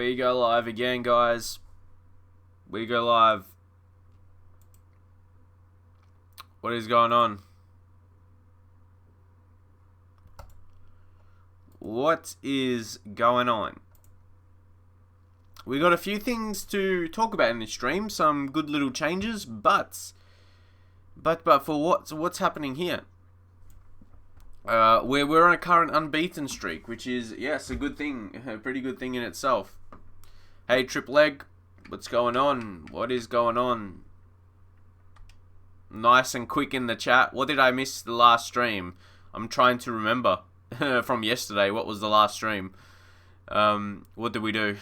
We go live again, guys. We go live. What is going on? What is going on? We got a few things to talk about in this stream. Some good little changes, but for what's happening here? We're on a current unbeaten streak, which is, yes, a good thing, a pretty good thing in itself. Hey, Trip Leg, what's going on? What is going on? Nice and quick in the chat. What did I miss the last stream? I'm trying to remember from yesterday. What was the last stream? What did we do?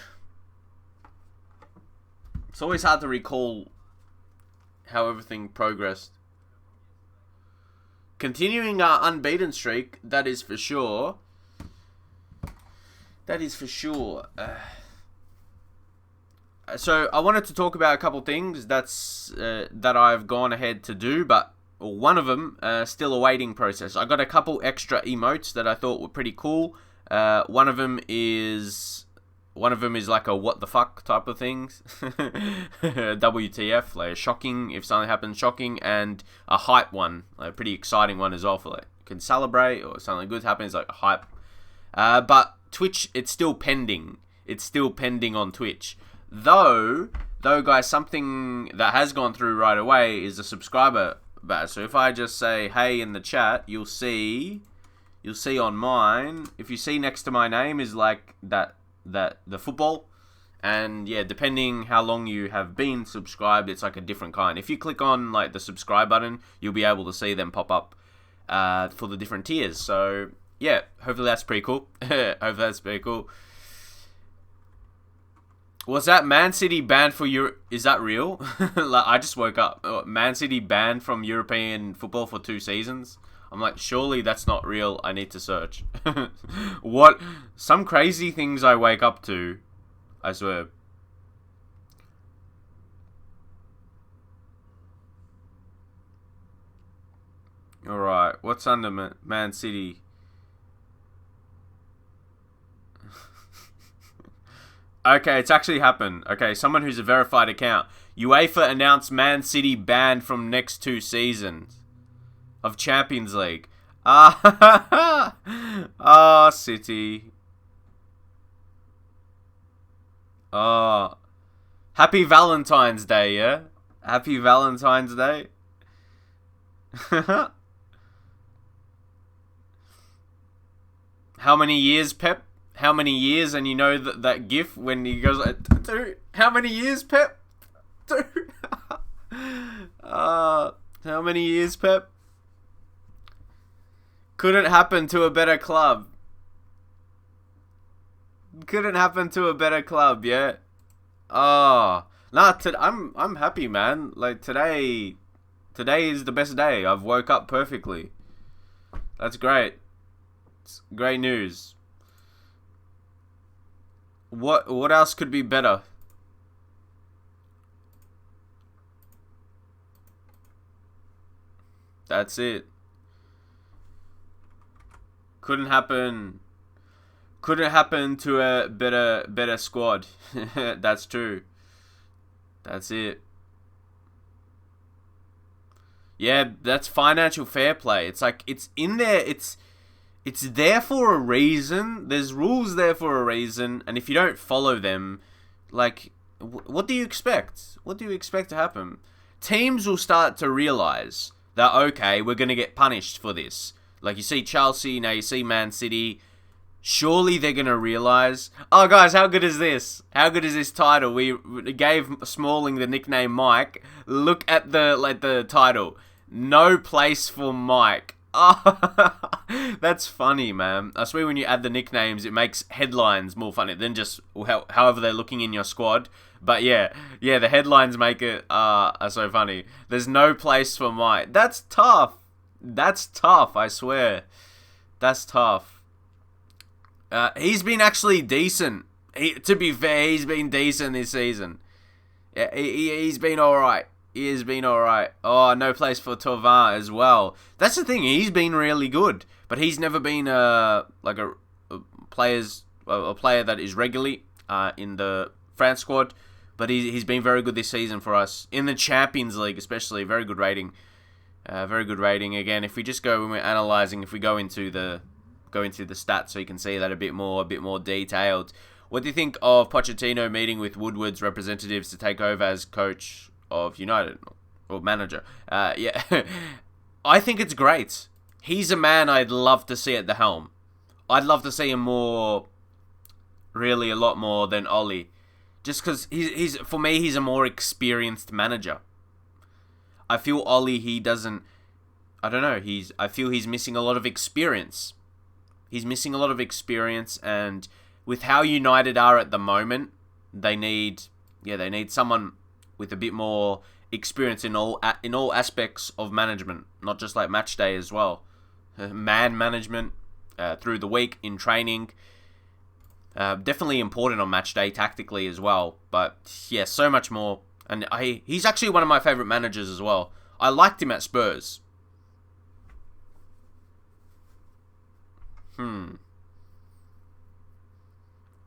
It's always hard to recall how everything progressed. Continuing our unbeaten streak, that is for sure. That is for sure. So I wanted to talk about a couple things that I've gone ahead to do, but one of them still a waiting process. I got a couple extra emotes that I thought were pretty cool. One of them is like a what the fuck type of things. WTF, like shocking if something happens, shocking, and a hype one, like a pretty exciting one as well for like can celebrate or something good happens, like a hype. But Twitch, it's still pending. It's still pending on Twitch. Though guys, something that has gone through right away is a subscriber badge. So if I just say hey in the chat, you'll see on mine, if you see next to my name is like that the football, and yeah, depending how long you have been subscribed, it's like a different kind. If you click on like the subscribe button, you'll be able to see them pop up for the different tiers. So yeah, hopefully that's pretty cool. Hopefully that's pretty cool. Was that Man City banned for Europe? Is that real? Like, I just woke up. Man City banned from European football for 2 seasons. I'm like, surely that's not real. I need to search. What? Some crazy things I wake up to. I swear. Alright. What's under Man City? Okay, it's actually happened. Okay, someone who's a verified account. UEFA announced Man City banned from next 2 seasons of Champions League. City. Happy Valentine's Day, yeah? Happy Valentine's Day. How many years, Pep? How many years? And you know that gif when he goes like, dude, how many years, Pep? Dude. How many years, Pep? Couldn't happen to a better club. Couldn't happen to a better club, yeah. Nah, I'm happy, man. Like today is the best day. I've woke up perfectly. That's great. It's great news. What else could be better? That's it. Couldn't happen to a better squad. That's true. That's it. Yeah, that's financial fair play. It's like, it's in there, it's there for a reason. There's rules there for a reason, and if you don't follow them, like, what do you expect? What do you expect to happen? Teams will start to realize that, okay, we're going to get punished for this. Like, you see Chelsea, now you see Man City. Surely they're going to realize, oh, guys, how good is this? How good is this title? We gave Smalling the nickname Mike. Look at the title. No place for Mike. Oh, that's funny, man. I swear when you add the nicknames, it makes headlines more funny than just however they're looking in your squad. But yeah, the headlines make it are so funny. There's no place for Mike. That's tough. That's tough, I swear. That's tough. He's been actually decent. To be fair, he's been decent this season. Yeah, he's been alright. He has been alright. Oh, no place for Tauvin as well. That's the thing, he's been really good. But he's never been a player that is regularly in the France squad. But he's been very good this season for us. In the Champions League especially, very good rating. Very good rating. Again, if we just go when we're analysing, if we go into the stats so you can see that a bit more detailed. What do you think of Pochettino meeting with Woodward's representatives to take over as coach of United? Or manager? Yeah. I think it's great. He's a man I'd love to see at the helm. I'd love to see him more, really a lot more than Ollie. Just because for me, he's a more experienced manager. I feel Ollie, I feel he's missing a lot of experience. He's missing a lot of experience, and with how United are at the moment, they need someone with a bit more experience in all aspects of management, not just like match day as well. Man management through the week in training. Definitely important on match day tactically as well, but yeah, so much more. And he's actually one of my favourite managers as well. I liked him at Spurs. Any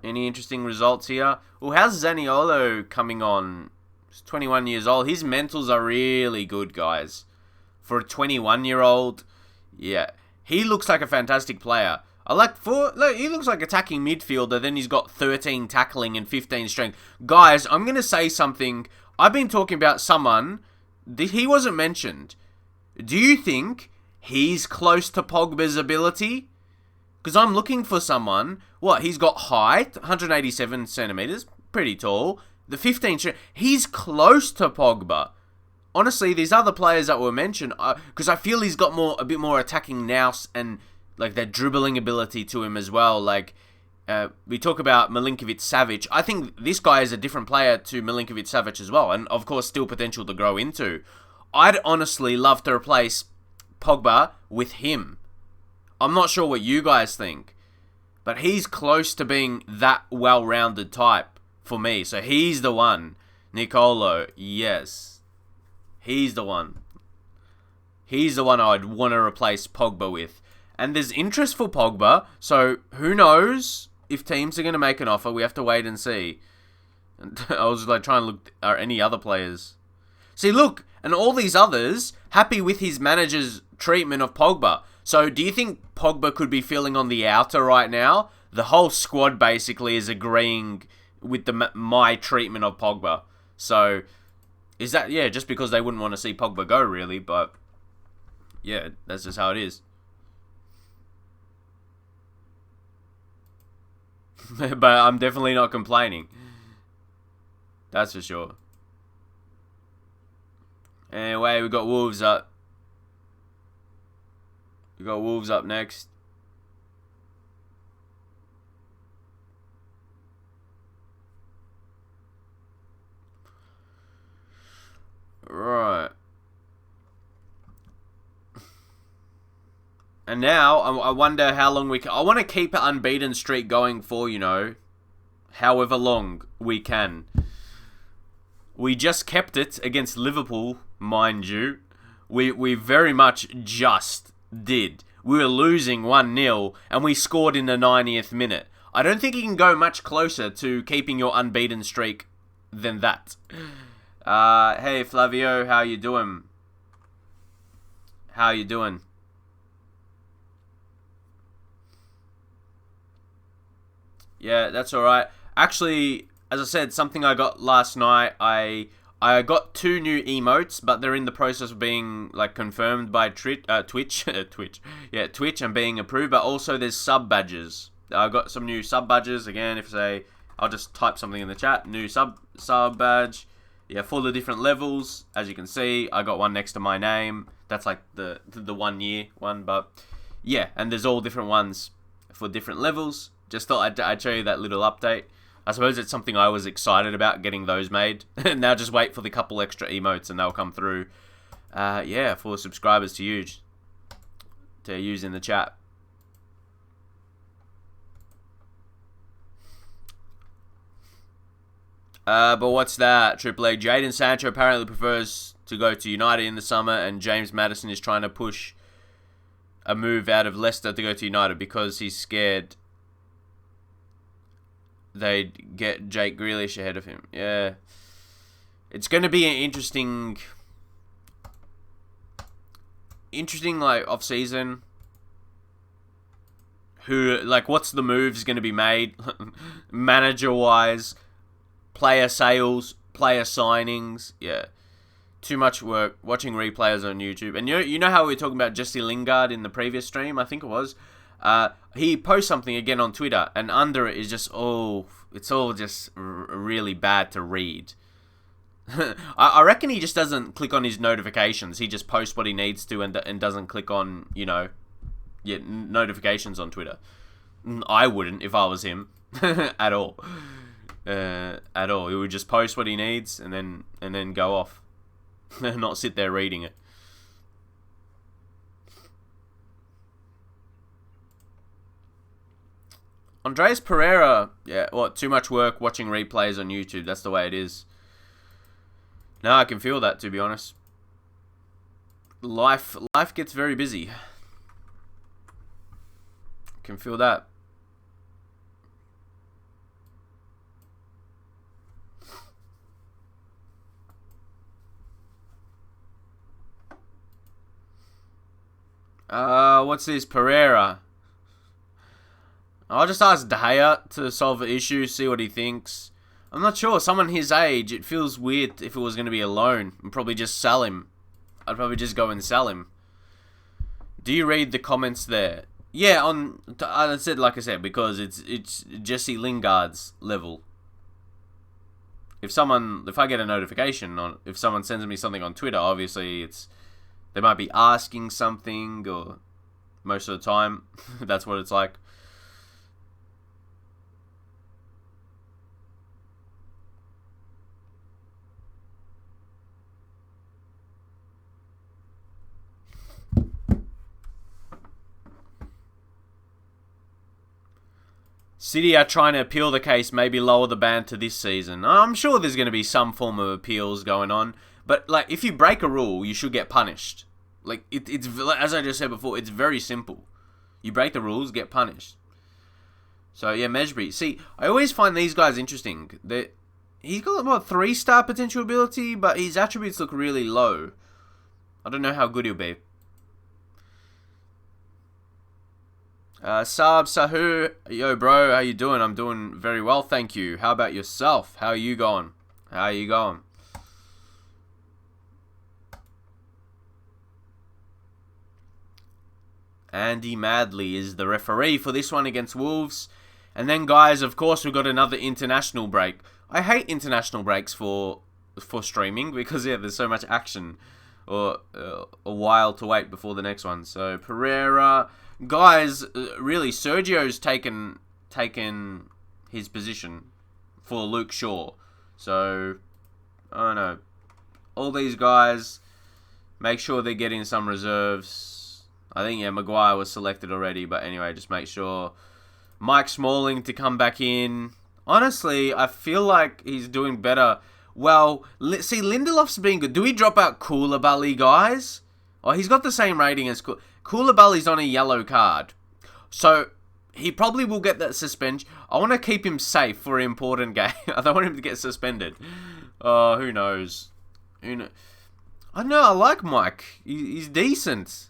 interesting results here? Well, how's Zaniolo coming on? He's 21 years old. His mentals are really good, guys. For a 21-year-old, yeah. He looks like a fantastic player. He looks like attacking midfielder, then he's got 13 tackling and 15 strength. Guys, I'm going to say something. I've been talking about someone, he wasn't mentioned. Do you think he's close to Pogba's ability? Because I'm looking for someone, he's got height, 187 centimetres, pretty tall. The 15 strength, he's close to Pogba. Honestly, these other players that were mentioned, because I feel he's got a bit more attacking nous and like that dribbling ability to him as well. Like, we talk about Milinkovic-Savic. I think this guy is a different player to Milinkovic-Savic as well. And, of course, still potential to grow into. I'd honestly love to replace Pogba with him. I'm not sure what you guys think. But he's close to being that well-rounded type for me. So he's the one. Nicolo, yes. He's the one. He's the one I'd want to replace Pogba with. And there's interest for Pogba, so who knows if teams are going to make an offer. We have to wait and see. And I was like trying to look, are any other players? See, look, and all these others happy with his manager's treatment of Pogba. So do you think Pogba could be feeling on the outer right now? The whole squad basically is agreeing with my treatment of Pogba. So is that, just because they wouldn't want to see Pogba go really, but yeah, that's just how it is. But I'm definitely not complaining. That's for sure. Anyway, we got Wolves up. We got Wolves up next. Right. And now, I wonder how long we can... I want to keep an unbeaten streak going for, however long we can. We just kept it against Liverpool, mind you. We very much just did. We were losing 1-0, and we scored in the 90th minute. I don't think you can go much closer to keeping your unbeaten streak than that. Hey, Flavio, how you doing? How you doing? Yeah, that's alright. Actually, as I said, something I got last night, I got 2 new emotes, but they're in the process of being confirmed by Twitch. Yeah, Twitch and being approved, but also there's sub badges. I got some new sub badges. Again, I'll just type something in the chat. New sub badge. Yeah, for the different levels. As you can see, I got one next to my name. That's like the 1 year one, but yeah, and there's all different ones for different levels. Just thought I'd show you that little update. I suppose it's something I was excited about getting those made. Now just wait for the couple extra emotes and they'll come through. For subscribers to use in the chat. But what's that? Triple A. Jadon Sancho apparently prefers to go to United in the summer, and James Maddison is trying to push a move out of Leicester to go to United because he's scared they'd get Jake Grealish ahead of him. Yeah. It's going to be an interesting like off season. Who like what's the moves going to be made manager wise, player sales, player signings. Yeah. Too much work watching replays on YouTube. And you know how we were talking about Jesse Lingard in the previous stream, I think it was. He posts something again on Twitter, and under it is just it's all just really bad to read. I reckon he just doesn't click on his notifications. He just posts what he needs to and doesn't click on, notifications on Twitter. I wouldn't if I was him at all. At all. He would just post what he needs and then go off. Not sit there reading it. Andreas Pereira, too much work watching replays on YouTube. That's the way it is. No, I can feel that, to be honest. Life gets very busy. Can feel that. What's this? Pereira. I'll just ask De Gea to solve the issue, see what he thinks. I'm not sure. Someone his age, it feels weird if it was going to be a loan. I'd probably just sell him. I'd probably just go and sell him. Do you read the comments there? Yeah, I said, like I said, because it's Jesse Lingard's level. If I get a notification if someone sends me something on Twitter, obviously they might be asking something, or most of the time, that's what it's like. City are trying to appeal the case, maybe lower the ban to this season. I'm sure there's going to be some form of appeals going on. But, like, if you break a rule, you should get punished. Like, it's as I just said before, it's very simple. You break the rules, get punished. So, yeah, Mejbri. See, I always find these guys interesting. He's got about 3-star potential ability, but his attributes look really low. I don't know how good he'll be. Sahu, yo bro, how you doing? I'm doing very well, thank you. How about yourself? How are you going? Andy Madley is the referee for this one against Wolves. And then, guys, of course, we've got another international break. I hate international breaks for streaming because, there's so much action. Or a while to wait before the next one. So, Pereira. Guys, really, Sergio's taken his position for Luke Shaw. So, I don't know. All these guys, make sure they're getting some reserves. I think, Maguire was selected already. But anyway, just make sure. Mike Smalling to come back in. Honestly, I feel like he's doing better. Well, see, Lindelof's been good. Do we drop out Koulibaly, guys? Oh, he's got the same rating as Koulibaly's on a yellow card. So, he probably will get that suspension. I want to keep him safe for an important game. I don't want him to get suspended. Oh, who knows? I know, I like Mike. He's decent.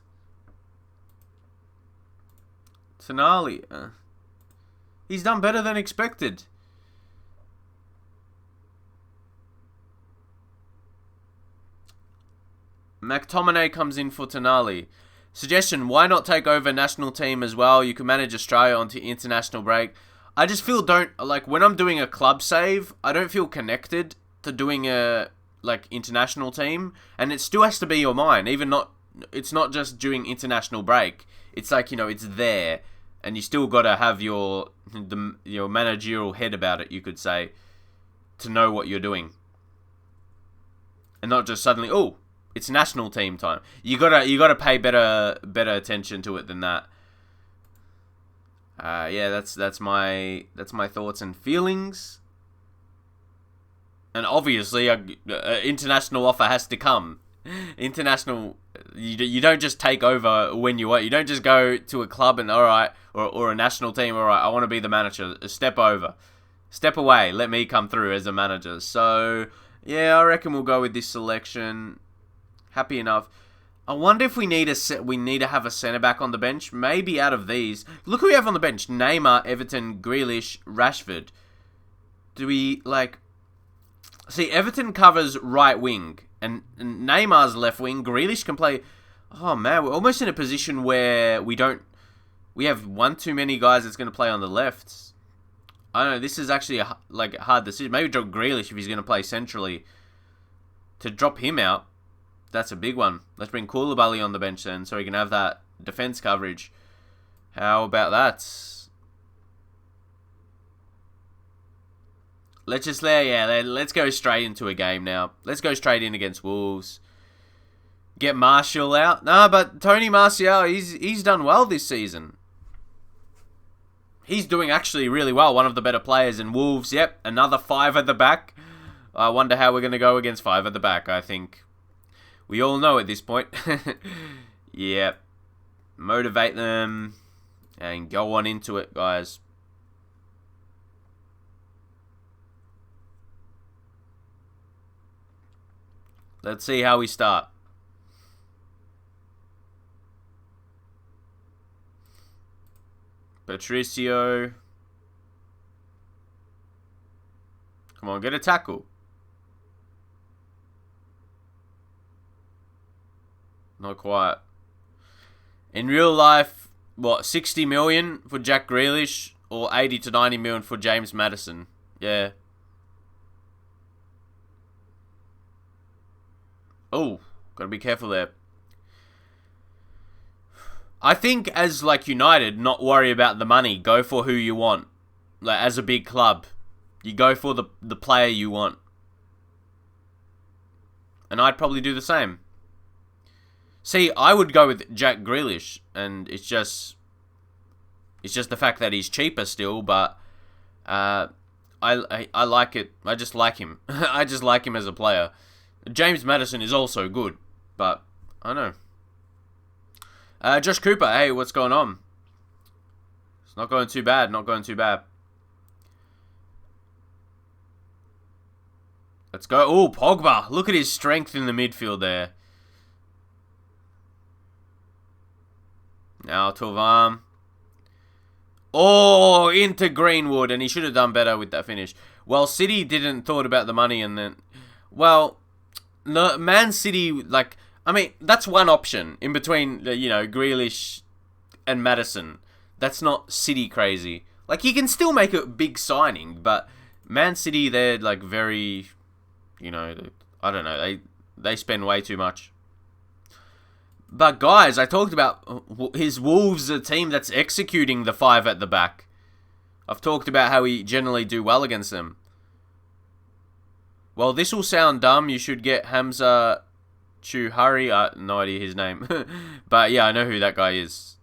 Tonali. He's done better than expected. McTominay comes in for Tonali. Suggestion, why not take over national team as well? You can manage Australia onto international break. I just feel when I'm doing a club save, I don't feel connected to doing a international team, and it still has to be your mind. It's not just during international break. It's it's there, and you still got to have your managerial head about it, you could say, to know what you're doing. And not just suddenly, it's national team time. You gotta pay better attention to it than that. That's my thoughts and feelings. And obviously, an international offer has to come. International, you don't just take over when you want. You don't just go to a club and or a national team. All right, I want to be the manager. Step over. Step away. Let me come through as a manager. So, yeah, I reckon we'll go with this selection. Happy enough. I wonder if we need to have a centre back on the bench. Maybe out of these. Look who we have on the bench. Neymar, Everton, Grealish, Rashford. Do we, like... See, Everton covers right wing. And Neymar's left wing. Grealish can play... Oh, man. We're almost in a position where we don't... We have one too many guys that's going to play on the left. I don't know. This is actually a hard decision. Maybe drop Grealish if he's going to play centrally. To drop him out... That's a big one. Let's bring Koulibaly on the bench then, so he can have that defense coverage. How about that? Let's go straight into a game now. Let's go straight in against Wolves. Get Martial out. No, but Tony Martial, he's done well this season. He's doing actually really well. One of the better players in Wolves. Yep, another 5 at the back. I wonder how we're going to go against 5 at the back, I think. We all know at this point. Yep. Motivate them. And go on into it, guys. Let's see how we start. Patricio. Come on, get a tackle. Not quite. In real life, what, 60 million for Jack Grealish or 80 to 90 million for James Maddison? Yeah. Oh, gotta be careful there. I think as like United, not worry about the money. Go for who you want. Like as a big club, you go for the player you want. And I'd probably do the same. See, I would go with Jack Grealish, and it's just the fact that he's cheaper still, but I like it. I just like him. I just like him as a player. James Maddison is also good, but I don't know. Josh Cooper, hey, what's going on? It's not going too bad. Not going too bad. Let's go. Oh, Pogba. Look at his strength in the midfield there. Now Tovam. Oh, into Greenwood, and he should have done better with that finish. Well, City didn't thought about the money, and then, well, no, Man City, like, I mean, that's one option in between, Grealish and Maddison. That's not City crazy. Like, he can still make a big signing, but Man City, they're like very, I don't know, they spend way too much. But guys, I talked about his Wolves, a team that's executing the 5 at the back. I've talked about how we generally do well against them. Well, this will sound dumb. You should get Hamza Chuhari. No idea his name. But yeah, I know who that guy is.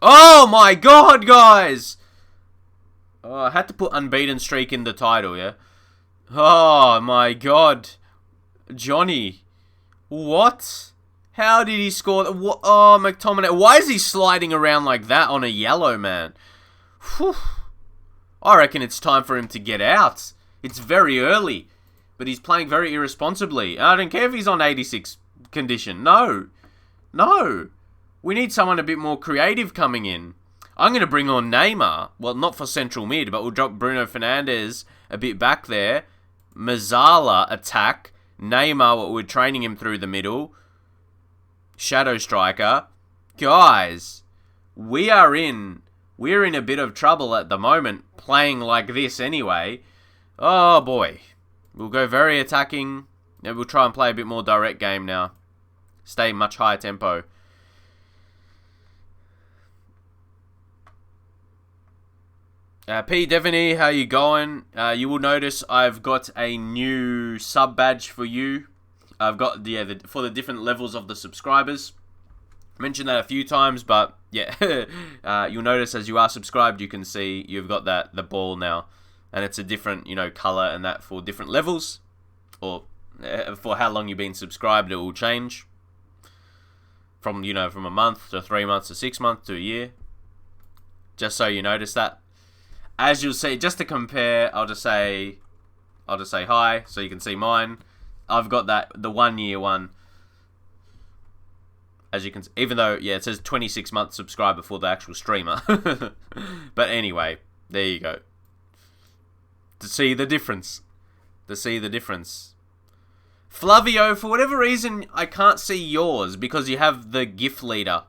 Oh my god, guys! Oh, I had to put unbeaten streak in the title, yeah? Oh my god. Johnny. What? How did he score? Oh, McTominay. Why is he sliding around like that on a yellow, man? Whew. I reckon it's time for him to get out. It's very early, but he's playing very irresponsibly. I don't care if he's on 86 condition. No. We need someone a bit more creative coming in. I'm going to bring on Neymar. Well, not for central mid, but we'll drop Bruno Fernandes a bit back there. Mazzala attack. Neymar, we're training him through the middle. Shadow striker. Guys, we're in a bit of trouble at the moment, playing like this anyway. Oh boy. We'll go very attacking. And we'll try and play a bit more direct game now. Stay much higher tempo. P. Devaney, how you going? You will notice I've got a new sub badge for you. I've got for the different levels of the subscribers. Mentioned that a few times, but yeah, you'll notice as you are subscribed, you can see you've got the ball now, and it's a different color and that for different levels, or for how long you've been subscribed, it will change from from a month to 3 months to 6 months to a year. Just so you notice that. as you'll see, just to compare, I'll just say hi, so you can see mine. I've got the 1 year one. As you can see, even though, yeah, it says 26 month subscriber for the actual streamer. But anyway, there you go. To see the difference. Flavio, for whatever reason, I can't see yours because you have the GIF leader.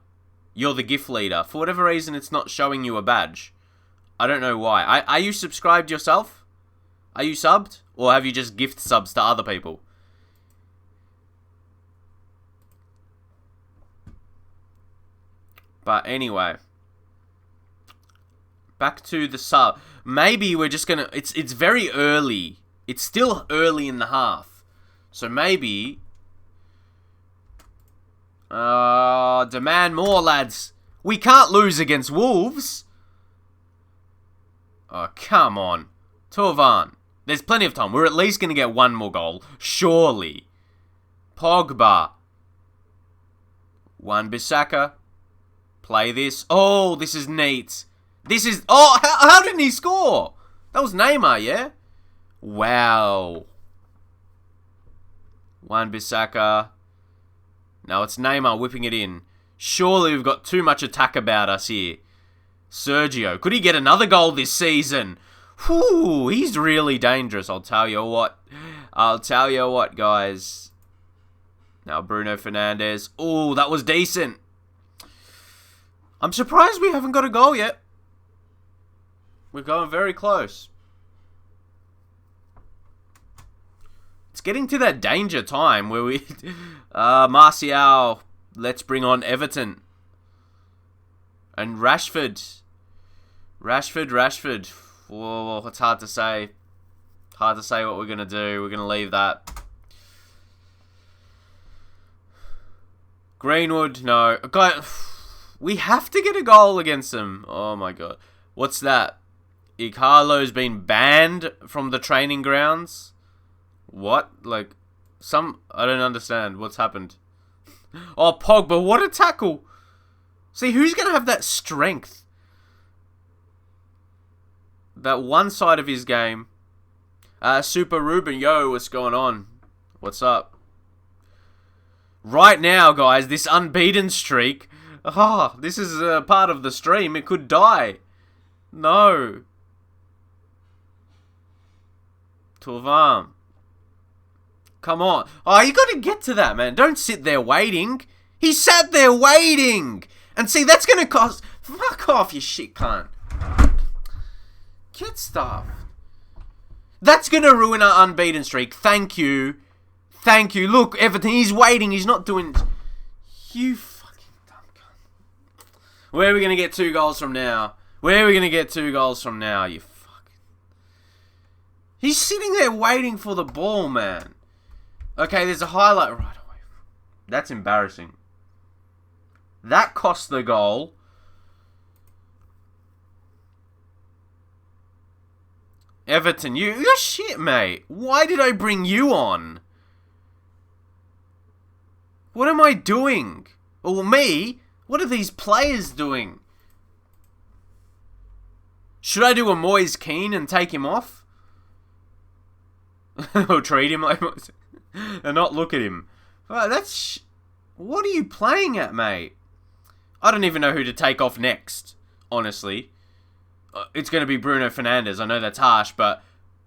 You're the GIF leader. For whatever reason, it's not showing you a badge. I don't know why. Are you subscribed yourself? Are you subbed? Or have you just gift subs to other people? But anyway, back to the sub. Maybe we're just gonna. It's very early. It's still early in the half, so maybe. Demand more, lads. We can't lose against Wolves. Oh, come on, Torvan. There's plenty of time. We're at least gonna get one more goal, surely. Pogba. Wan-Bissaka. Play this. Oh, this is neat. This is... Oh, how didn't he score? That was Neymar, yeah? Wow. Wan-Bissaka. Now it's Neymar whipping it in. Surely we've got too much attack about us here. Sergio. Could he get another goal this season? Whew, he's really dangerous, I'll tell you what. Guys. Now Bruno Fernandes. Oh, that was decent. I'm surprised we haven't got a goal yet. We're going very close. It's getting to that danger time where we... Martial, let's bring on Everton. And Rashford. Rashford. Whoa, it's hard to say. Hard to say what we're going to do. We're going to leave that. Greenwood, no. We have to get a goal against them. Oh my god. What's that? Icarlo's been banned from the training grounds? What? Like, I don't understand. What's happened? Oh, Pogba, what a tackle. See, who's going to have that strength? That one side of his game. Super Ruben, yo, what's going on? What's up? Right now, guys, this unbeaten streak... Oh, this is a part of the stream. It could die. No. Turvam. Come on. Oh, you gotta get to that, man. Don't sit there waiting. He sat there waiting. And see, that's gonna cost... Fuck off, you shit cunt. Get stuff. That's gonna ruin our unbeaten streak. Thank you. Thank you. Look, Everton, he's waiting. He's not doing... You fucking dumb cunt. Where are we gonna get 2 goals from now? Where are we gonna get 2 goals from now, you fucking... He's sitting there waiting for the ball, man. Okay, there's a highlight right away. That's embarrassing. That cost the goal. Everton, you're shit, mate. Why did I bring you on? What am I doing? Or me? What are these players doing? Should I do a Moise Keane and take him off? Or treat him like... and not look at him. That's... What are you playing at, mate? I don't even know who to take off next, honestly. It's going to be Bruno Fernandes. I know that's harsh, but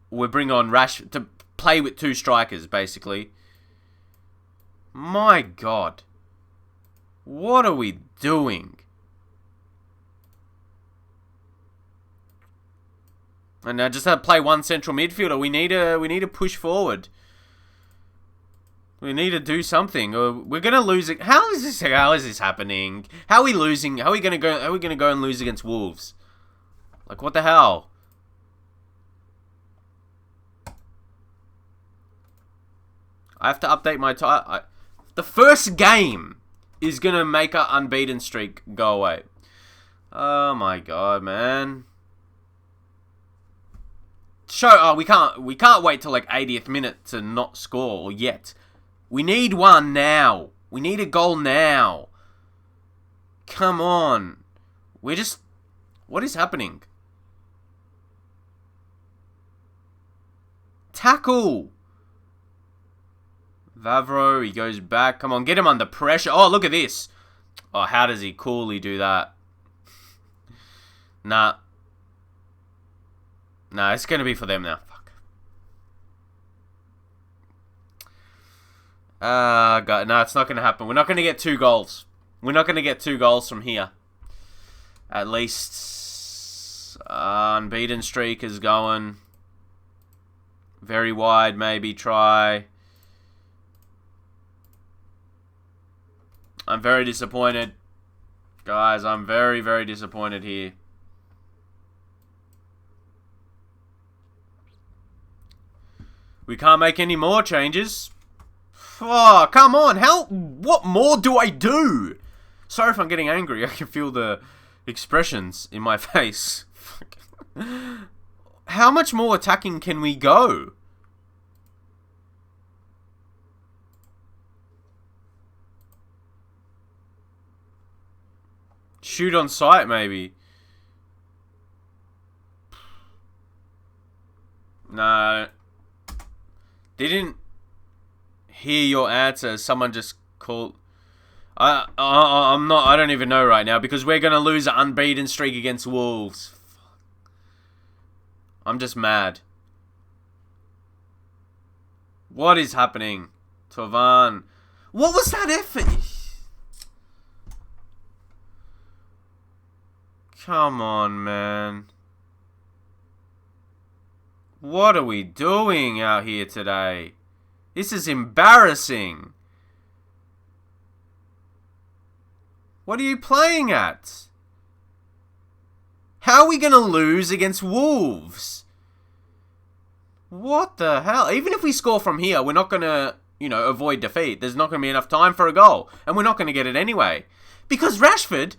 we'll bring on Rashford to play with 2 strikers, basically. My God. What are we doing? And now just have to play 1 central midfielder. We need to push forward. We need to do something. We're gonna lose it. How is this happening? How are we losing? How are we gonna go and lose against Wolves? Like, what the hell? I have to update my the first game is gonna make our unbeaten streak go away. Oh my God, man. We can't wait till like 80th minute to not score yet. We need one now. We need a goal now. Come on. What is happening? Tackle. Vavro, he goes back. Come on, get him under pressure. Oh, look at this. Oh, how does he coolly do that? Nah. Nah, it's going to be for them now. Fuck. God, no, it's not going to happen. We're not going to get 2 goals. We're not going to get 2 goals from here. At least. Unbeaten streak is going. Very wide, maybe. Try. I'm very disappointed. Guys, I'm very, very disappointed here. We can't make any more changes. Oh, come on. What more do I do? Sorry if I'm getting angry. I can feel the expressions in my face. How much more attacking can we go? Shoot on sight, maybe. No. Didn't hear your answer. Someone just called. I'm not. I don't even know right now because we're gonna lose an unbeaten streak against Wolves. I'm just mad. What is happening, Tovan? What was that effort? Come on, man. What are we doing out here today? This is embarrassing. What are you playing at? How are we going to lose against Wolves? What the hell? Even if we score from here, we're not going to, avoid defeat. There's not going to be enough time for a goal. And we're not going to get it anyway. Because Rashford...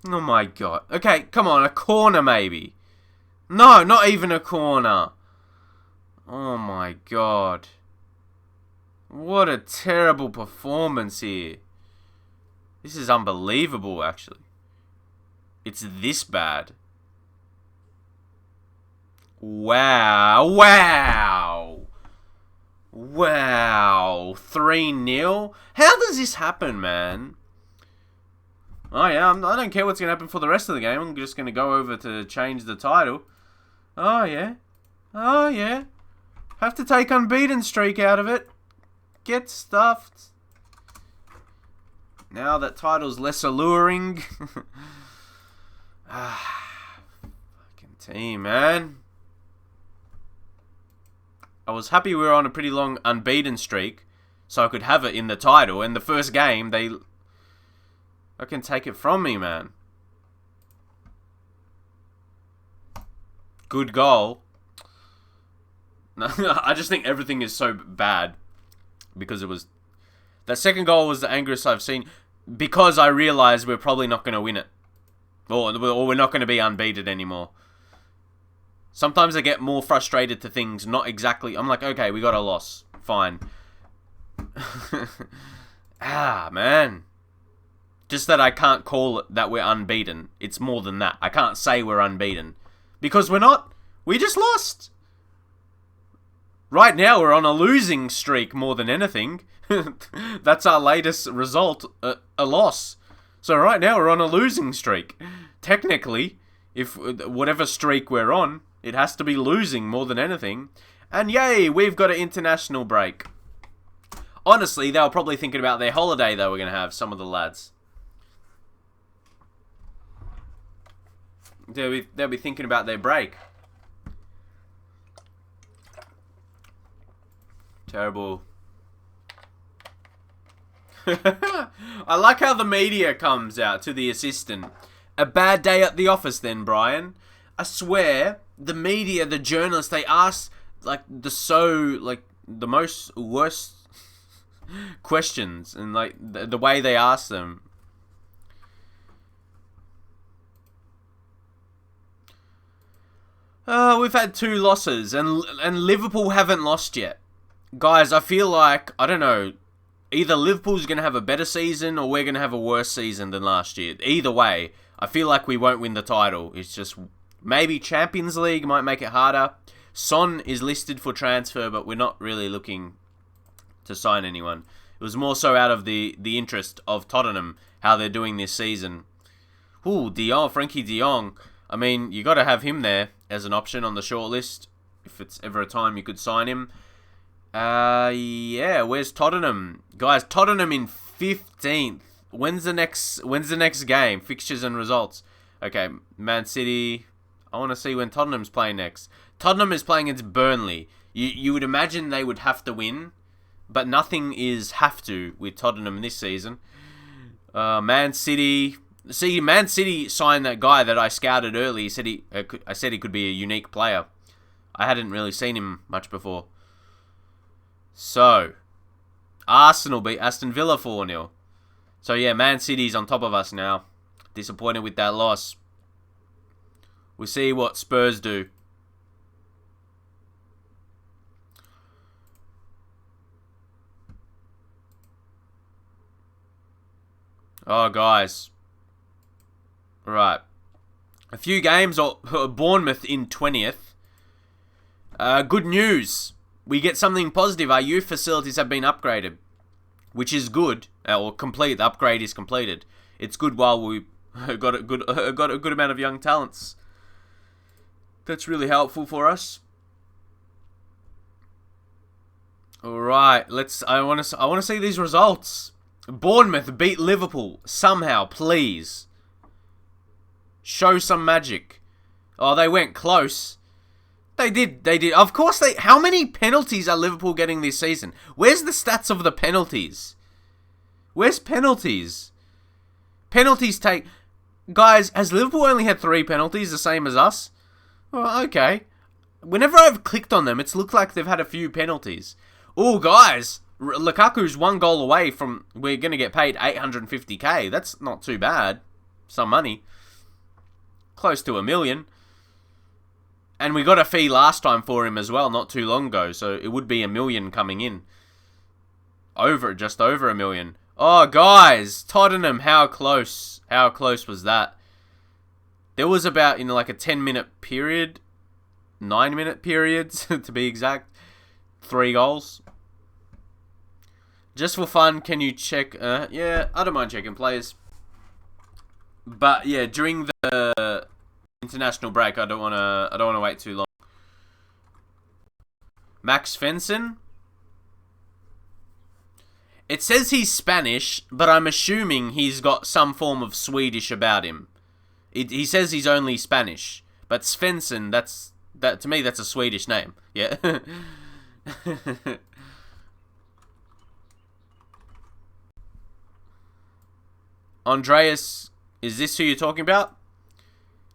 Oh my god. Okay, come on, a corner maybe. No, not even a corner. Oh my god. What a terrible performance here. This is unbelievable, actually. It's this bad. Wow. Wow. Wow. 3-0? How does this happen, man? Oh yeah, I don't care what's going to happen for the rest of the game. I'm just going to go over to change the title. Oh yeah. Oh yeah. Have to take unbeaten streak out of it. Get stuffed. Now that title's less alluring. Fucking team, man. I was happy we were on a pretty long unbeaten streak, so I could have it in the title. And the first game, I can take it from me, man. Good goal. I just think everything is so bad because it was... That second goal was the angriest I've seen because I realized we're probably not going to win it. Or we're not going to be unbeaten anymore. Sometimes I get more frustrated to things not exactly... I'm like, okay, we got a loss. Fine. Man. Just that I can't call it that we're unbeaten. It's more than that. I can't say we're unbeaten. Because we're not. We just lost. Right now we're on a losing streak more than anything. That's our latest result. A loss. So right now we're on a losing streak. Technically, if whatever streak we're on, it has to be losing more than anything. And yay, we've got an international break. Honestly, they were probably thinking about their holiday they were going to have, some of the lads. They'll be thinking about their break. Terrible. I like how the media comes out to the assistant. A bad day at the office then, Brian. I swear, the media, the journalists, they ask the most worst questions and the way they ask them. We've had 2 losses and Liverpool haven't lost yet. Guys, I feel like, I don't know, either Liverpool's going to have a better season or we're going to have a worse season than last year. Either way, I feel like we won't win the title. It's just maybe Champions League might make it harder. Son is listed for transfer, but we're not really looking to sign anyone. It was more so out of the interest of Tottenham, how they're doing this season. Ooh, Frankie de Jong. I mean, you got to have him there as an option on the short list. If it's ever a time you could sign him. Yeah, where's Tottenham? Guys, Tottenham in 15th. When's the next game? Fixtures and results. Okay, Man City. I want to see when Tottenham's playing next. Tottenham is playing against Burnley. You would imagine they would have to win, but nothing is have to with Tottenham this season. Man City. See, Man City signed that guy that I scouted early. I said he could be a unique player. I hadn't really seen him much before. So, Arsenal beat Aston Villa 4-0. So yeah, Man City's on top of us now. Disappointed with that loss. We'll see what Spurs do. Oh, guys. Right. A few games. Bournemouth in 20th. Good news. We get something positive. Our youth facilities have been upgraded, which is good. Or complete. The upgrade is completed. It's good while we got a good amount of young talents. That's really helpful for us. All right, I want to see these results. Bournemouth beat Liverpool somehow, please. Show some magic. Oh, they went close. They did. Of course they... How many penalties are Liverpool getting this season? Where's the stats of the penalties? Where's penalties? Penalties take... Guys, has Liverpool only had 3 penalties, the same as us? Well, okay. Whenever I've clicked on them, it's looked like they've had a few penalties. Oh, guys. Lukaku's 1 goal away from... We're going to get paid 850k. That's not too bad. Some money. Close to $1 million. And we got a fee last time for him as well, not too long ago. So it would be $1 million coming in. Just over $1 million. Oh, guys. Tottenham, how close? How close was that? There was about, like a 10-minute period. 9-minute periods, to be exact. 3 goals. Just for fun, can you check... yeah, I don't mind checking players. But, yeah, during the... international break, I don't want to wait too long. Max Svensson. It says he's Spanish, but I'm assuming he's got some form of Swedish about him. He says he's only Spanish, but Svensson, that to me that's a Swedish name. Yeah. Andreas, is this who you're talking about?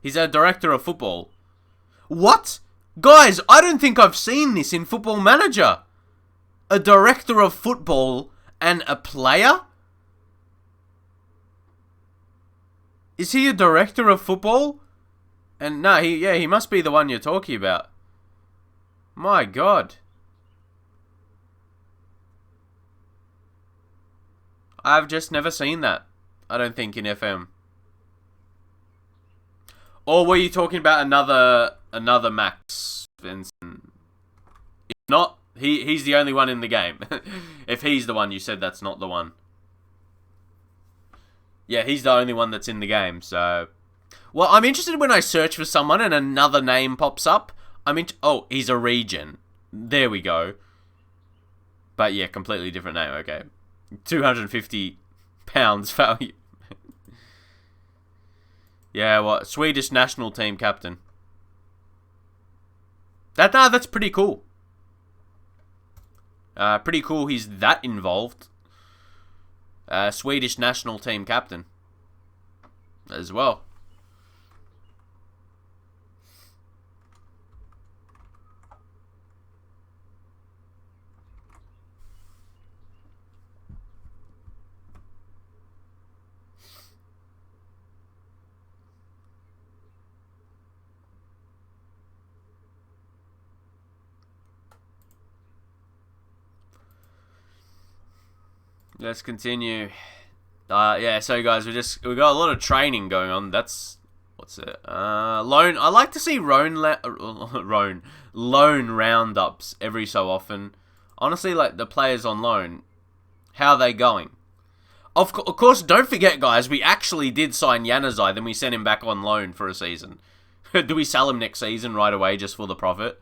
He's a director of football. What? Guys, I don't think I've seen this in Football Manager. A director of football and a player? Is he a director of football? And no, he must be the one you're talking about. My God. I've just never seen that. I don't think in FM. Or were you talking about another Max Svensson? If not, he's the only one in the game. If he's the one, you said that's not the one. Yeah, he's the only one that's in the game, so... Well, I'm interested when I search for someone and another name pops up. Oh, he's a region. There we go. But yeah, completely different name, okay. £250 value. Yeah, what? Swedish national team captain. That's pretty cool. Pretty cool he's that involved. Swedish national team captain. As well. Let's continue. Yeah, so guys, we got a lot of training going on. That's what's it? Loan. I like to see loan roundups every so often. Honestly, like the players on loan, how are they going? Of course, don't forget, guys, we actually did sign Januzaj, then we sent him back on loan for a season. Do we sell him next season right away just for the profit?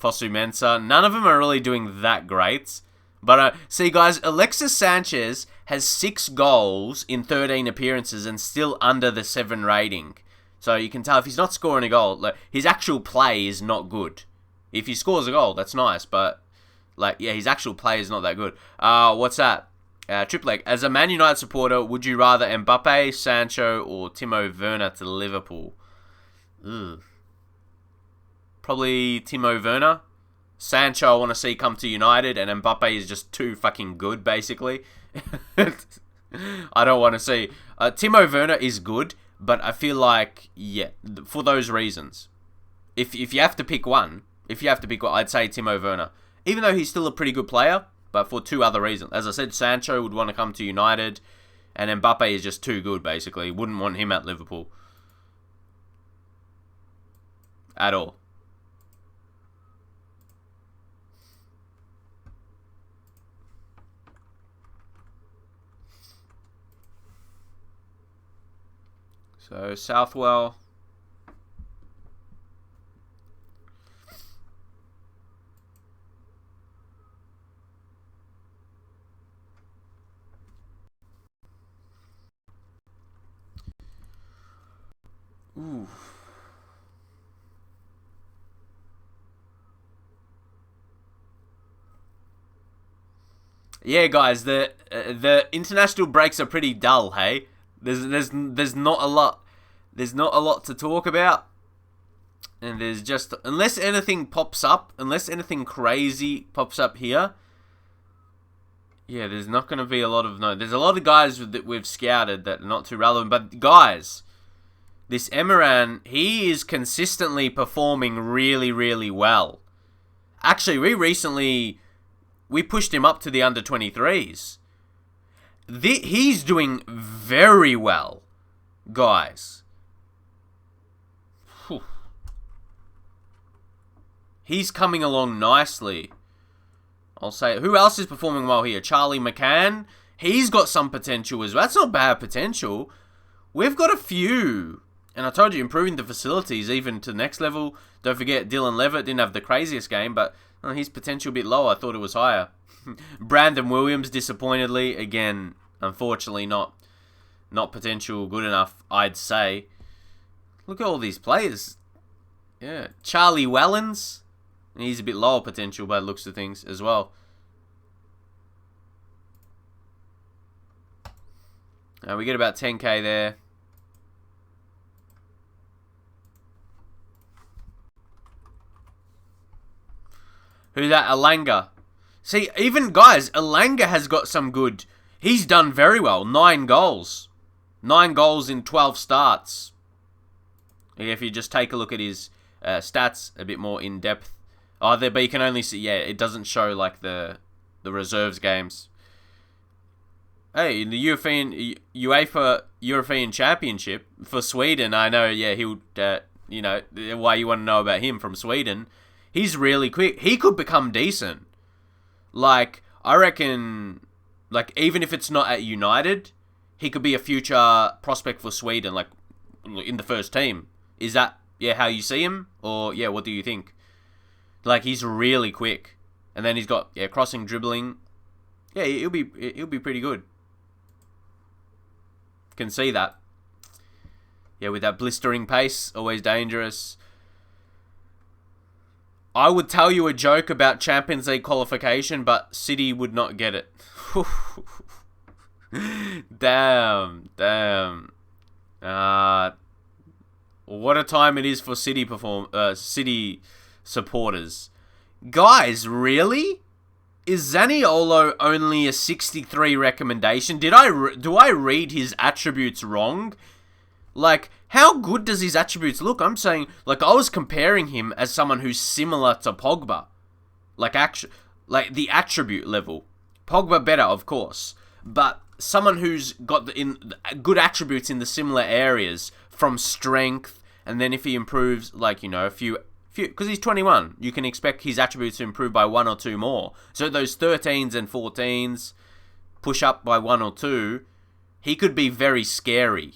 Fosu Mensah. None of them are really doing that great. But, see, guys, Alexis Sanchez has 6 goals in 13 appearances and still under the 7 rating. So you can tell if he's not scoring a goal, like, his actual play is not good. If he scores a goal, that's nice, but, like, yeah, his actual play is not that good. What's that? Triple Leg. As a Man United supporter, would you rather Mbappe, Sancho, or Timo Werner to Liverpool? Ugh. Probably Timo Werner. Sancho I want to see come to United, and Mbappe is just too fucking good, basically. I don't want to see. Timo Werner is good, but I feel like, yeah, for those reasons. If you have to pick one, I'd say Timo Werner. Even though he's still a pretty good player, but for 2 other reasons. As I said, Sancho would want to come to United, and Mbappe is just too good, basically. Wouldn't want him at Liverpool. At all. So, Southwell. Ooh. Yeah, guys, the international breaks are pretty dull. Hey, there's not a lot. There's not a lot to talk about, and there's just unless anything crazy pops up here. Yeah, there's not going to be a lot of There's a lot of guys that we've scouted that are not too relevant, but guys. This Emeran, he is consistently performing really, really well. Actually, we pushed him up to the under-23s. He's doing very well, guys. Whew. He's coming along nicely. I'll say, who else is performing well here? Charlie McCann. He's got some potential as well. That's not bad potential. We've got a few. And I told you, improving the facilities even to the next level. Don't forget, Dylan Levitt didn't have the craziest game, but his potential a bit low. I thought it was higher. Brandon Williams, disappointedly. Again, unfortunately, not potential good enough, I'd say. Look at all these players. Yeah. Charlie Wellens. He's a bit lower potential by the looks of things as well. We get about 10k there. Who's that? Alanga. See, even, guys, Alanga has got some good... He's done very well. 9 goals. 9 goals in 12 starts. If you just take a look at his stats a bit more in depth. But you can only see... Yeah, it doesn't show, like, the reserves games. Hey, in the UEFA European Championship for Sweden, I know, yeah, he would... why you want to know about him from Sweden... He's really quick. He could become decent. Like, I reckon, like, even if it's not at United, he could be a future prospect for Sweden, like, in the first team. Is that, yeah, how you see him? Or, yeah, what do you think? Like, he's really quick. And then he's got, yeah, crossing, dribbling. Yeah, he'll be pretty good. Can see that. Yeah, with that blistering pace, always dangerous. I would tell you a joke about Champions League qualification, but City would not get it. Damn. What a time it is for City supporters. Guys, really? Is Zaniolo only a 63 recommendation? Do I read his attributes wrong? Like, how good does his attributes look? I'm saying, like, I was comparing him as someone who's similar to Pogba. Like the attribute level. Pogba better, of course. But someone who's got good attributes in the similar areas from strength, and then if he improves, like, a few, because he's 21, you can expect his attributes to improve by 1 or 2 more. So those 13s and 14s push up by 1 or 2, he could be very scary.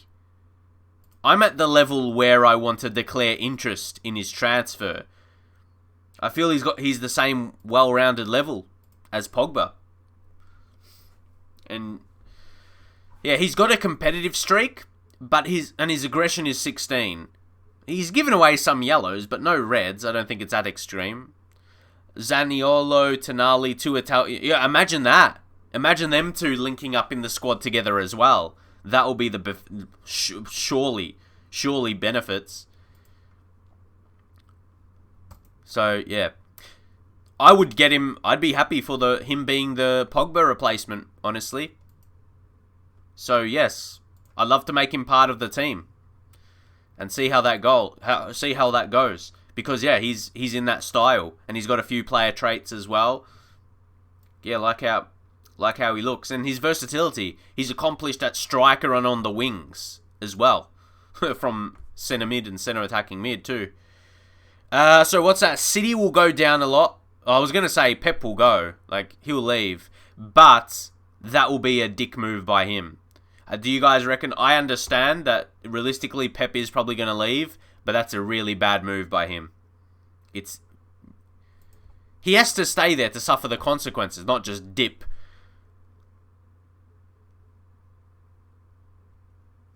I'm at the level where I want to declare interest in his transfer. I feel he's the same well-rounded level as Pogba. And yeah, he's got a competitive streak, but his aggression is 16. He's given away some yellows, but no reds. I don't think it's that extreme. Zaniolo, Tonali, 2 Italian. Yeah, imagine that. Imagine them 2 linking up in the squad together as well. That will be the surely benefits. So yeah, I would get him. I'd be happy for him being the Pogba replacement, honestly. So yes, I'd love to make him part of the team and see how that goes. Because yeah, he's in that style, and he's got a few player traits as well. Yeah, like how he looks, and his versatility. He's accomplished at striker and on the wings as well, from centre mid and centre attacking mid too. So what's that? City will go down a lot. I was gonna say Pep will go, like he'll leave, but that will be a dick move by him. Do you guys reckon? I understand that realistically Pep is probably gonna leave, but that's a really bad move by him. He has to stay there to suffer the consequences, not just dip.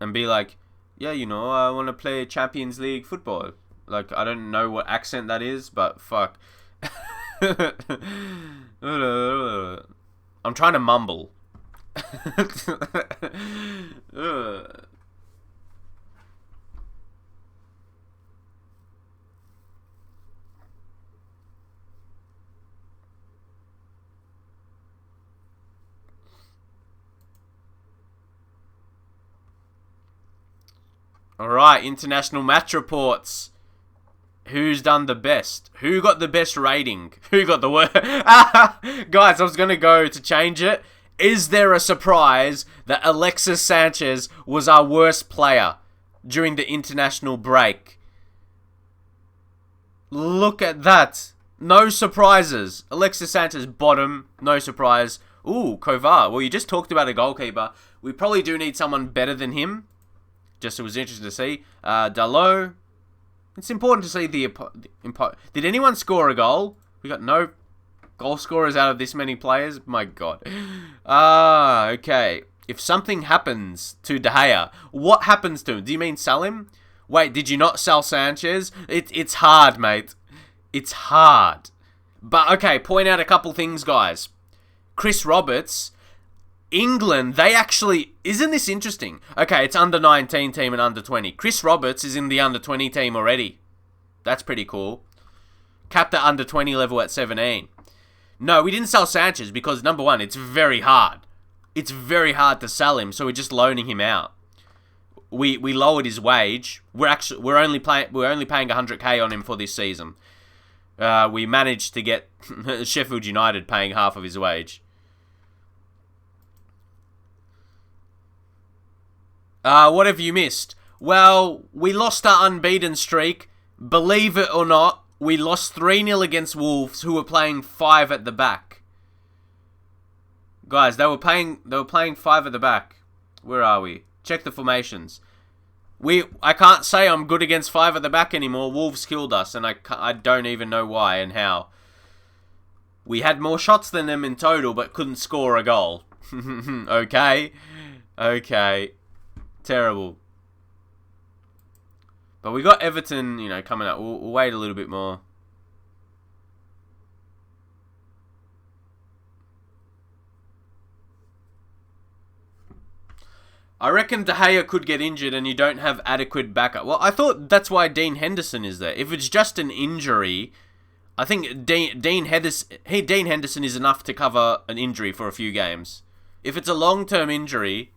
And be like, yeah, I want to play Champions League football. Like, I don't know what accent that is, but fuck. I'm trying to mumble. Alright, international match reports. Who's done the best? Who got the best rating? Who got the worst? Guys, I was going to go to change it. Is there a surprise that Alexis Sanchez was our worst player during the international break? Look at that. No surprises. Alexis Sanchez, bottom. No surprise. Ooh, Kovar. Well, you just talked about a goalkeeper. We probably do need someone better than him. Just it was interesting to see. Dalot. It's important to see did anyone score a goal? We got no goal scorers out of this many players. My God. Okay. If something happens to De Gea, what happens to him? Do you mean sell him? Wait, did you not sell Sanchez? It's hard, mate. It's hard. But okay, point out a couple things, guys. Chris Roberts. England, they actually... Isn't this interesting? Okay, it's under 19 team and under 20. Chris Roberts is in the under 20 team already. That's pretty cool. Capped at under 20 level at 17. No, we didn't sell Sanchez because, number one, it's very hard. It's very hard to sell him, so we're just loaning him out. We lowered his wage. We're only paying 100k on him for this season. We managed to get Sheffield United paying half of his wage. What have you missed? Well, we lost our unbeaten streak. Believe it or not, we lost 3-0 against Wolves, who were playing 5 at the back. Guys, they were playing 5 at the back. Where are we? Check the formations. I can't say I'm good against 5 at the back anymore. Wolves killed us, and I don't even know why and how. We had more shots than them in total, but couldn't score a goal. Okay. Terrible. But we got Everton, coming up. We'll wait a little bit more. I reckon De Gea could get injured and you don't have adequate backup. Well, I thought that's why Dean Henderson is there. If it's just an injury, I think Dean Henderson is enough to cover an injury for a few games. If it's a long-term injury...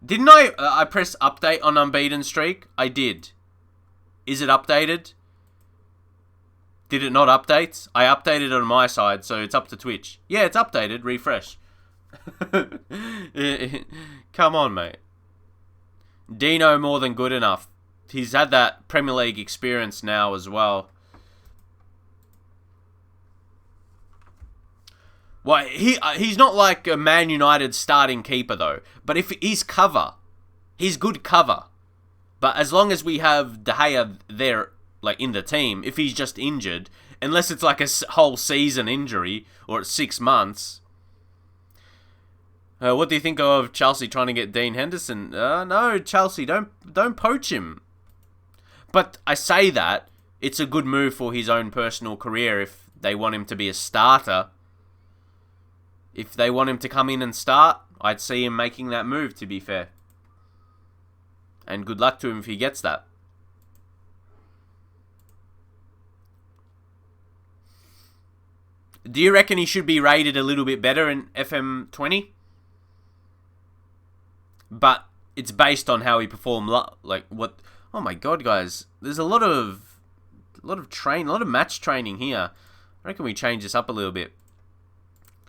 Didn't I press update on unbeaten streak? I did. Is it updated? Did it not update? I updated it on my side, so it's up to Twitch. Yeah, it's updated. Refresh. Come on, mate. Dino more than good enough. He's had that Premier League experience now as well. Well, he's not like a Man United starting keeper though. But if he's cover, he's good cover. But as long as we have De Gea there, like in the team, if he's just injured, unless it's like a whole season injury or it's 6 months. What do you think of Chelsea trying to get Dean Henderson? No, Chelsea, don't poach him. But I say that it's a good move for his own personal career if they want him to be a starter. If they want him to come in and start, I'd see him making that move, to be fair. And good luck to him if he gets that. Do you reckon he should be rated a little bit better in FM20? But it's based on how he performed. Like what? Oh my god, guys! There's a lot of match training here. I reckon we change this up a little bit.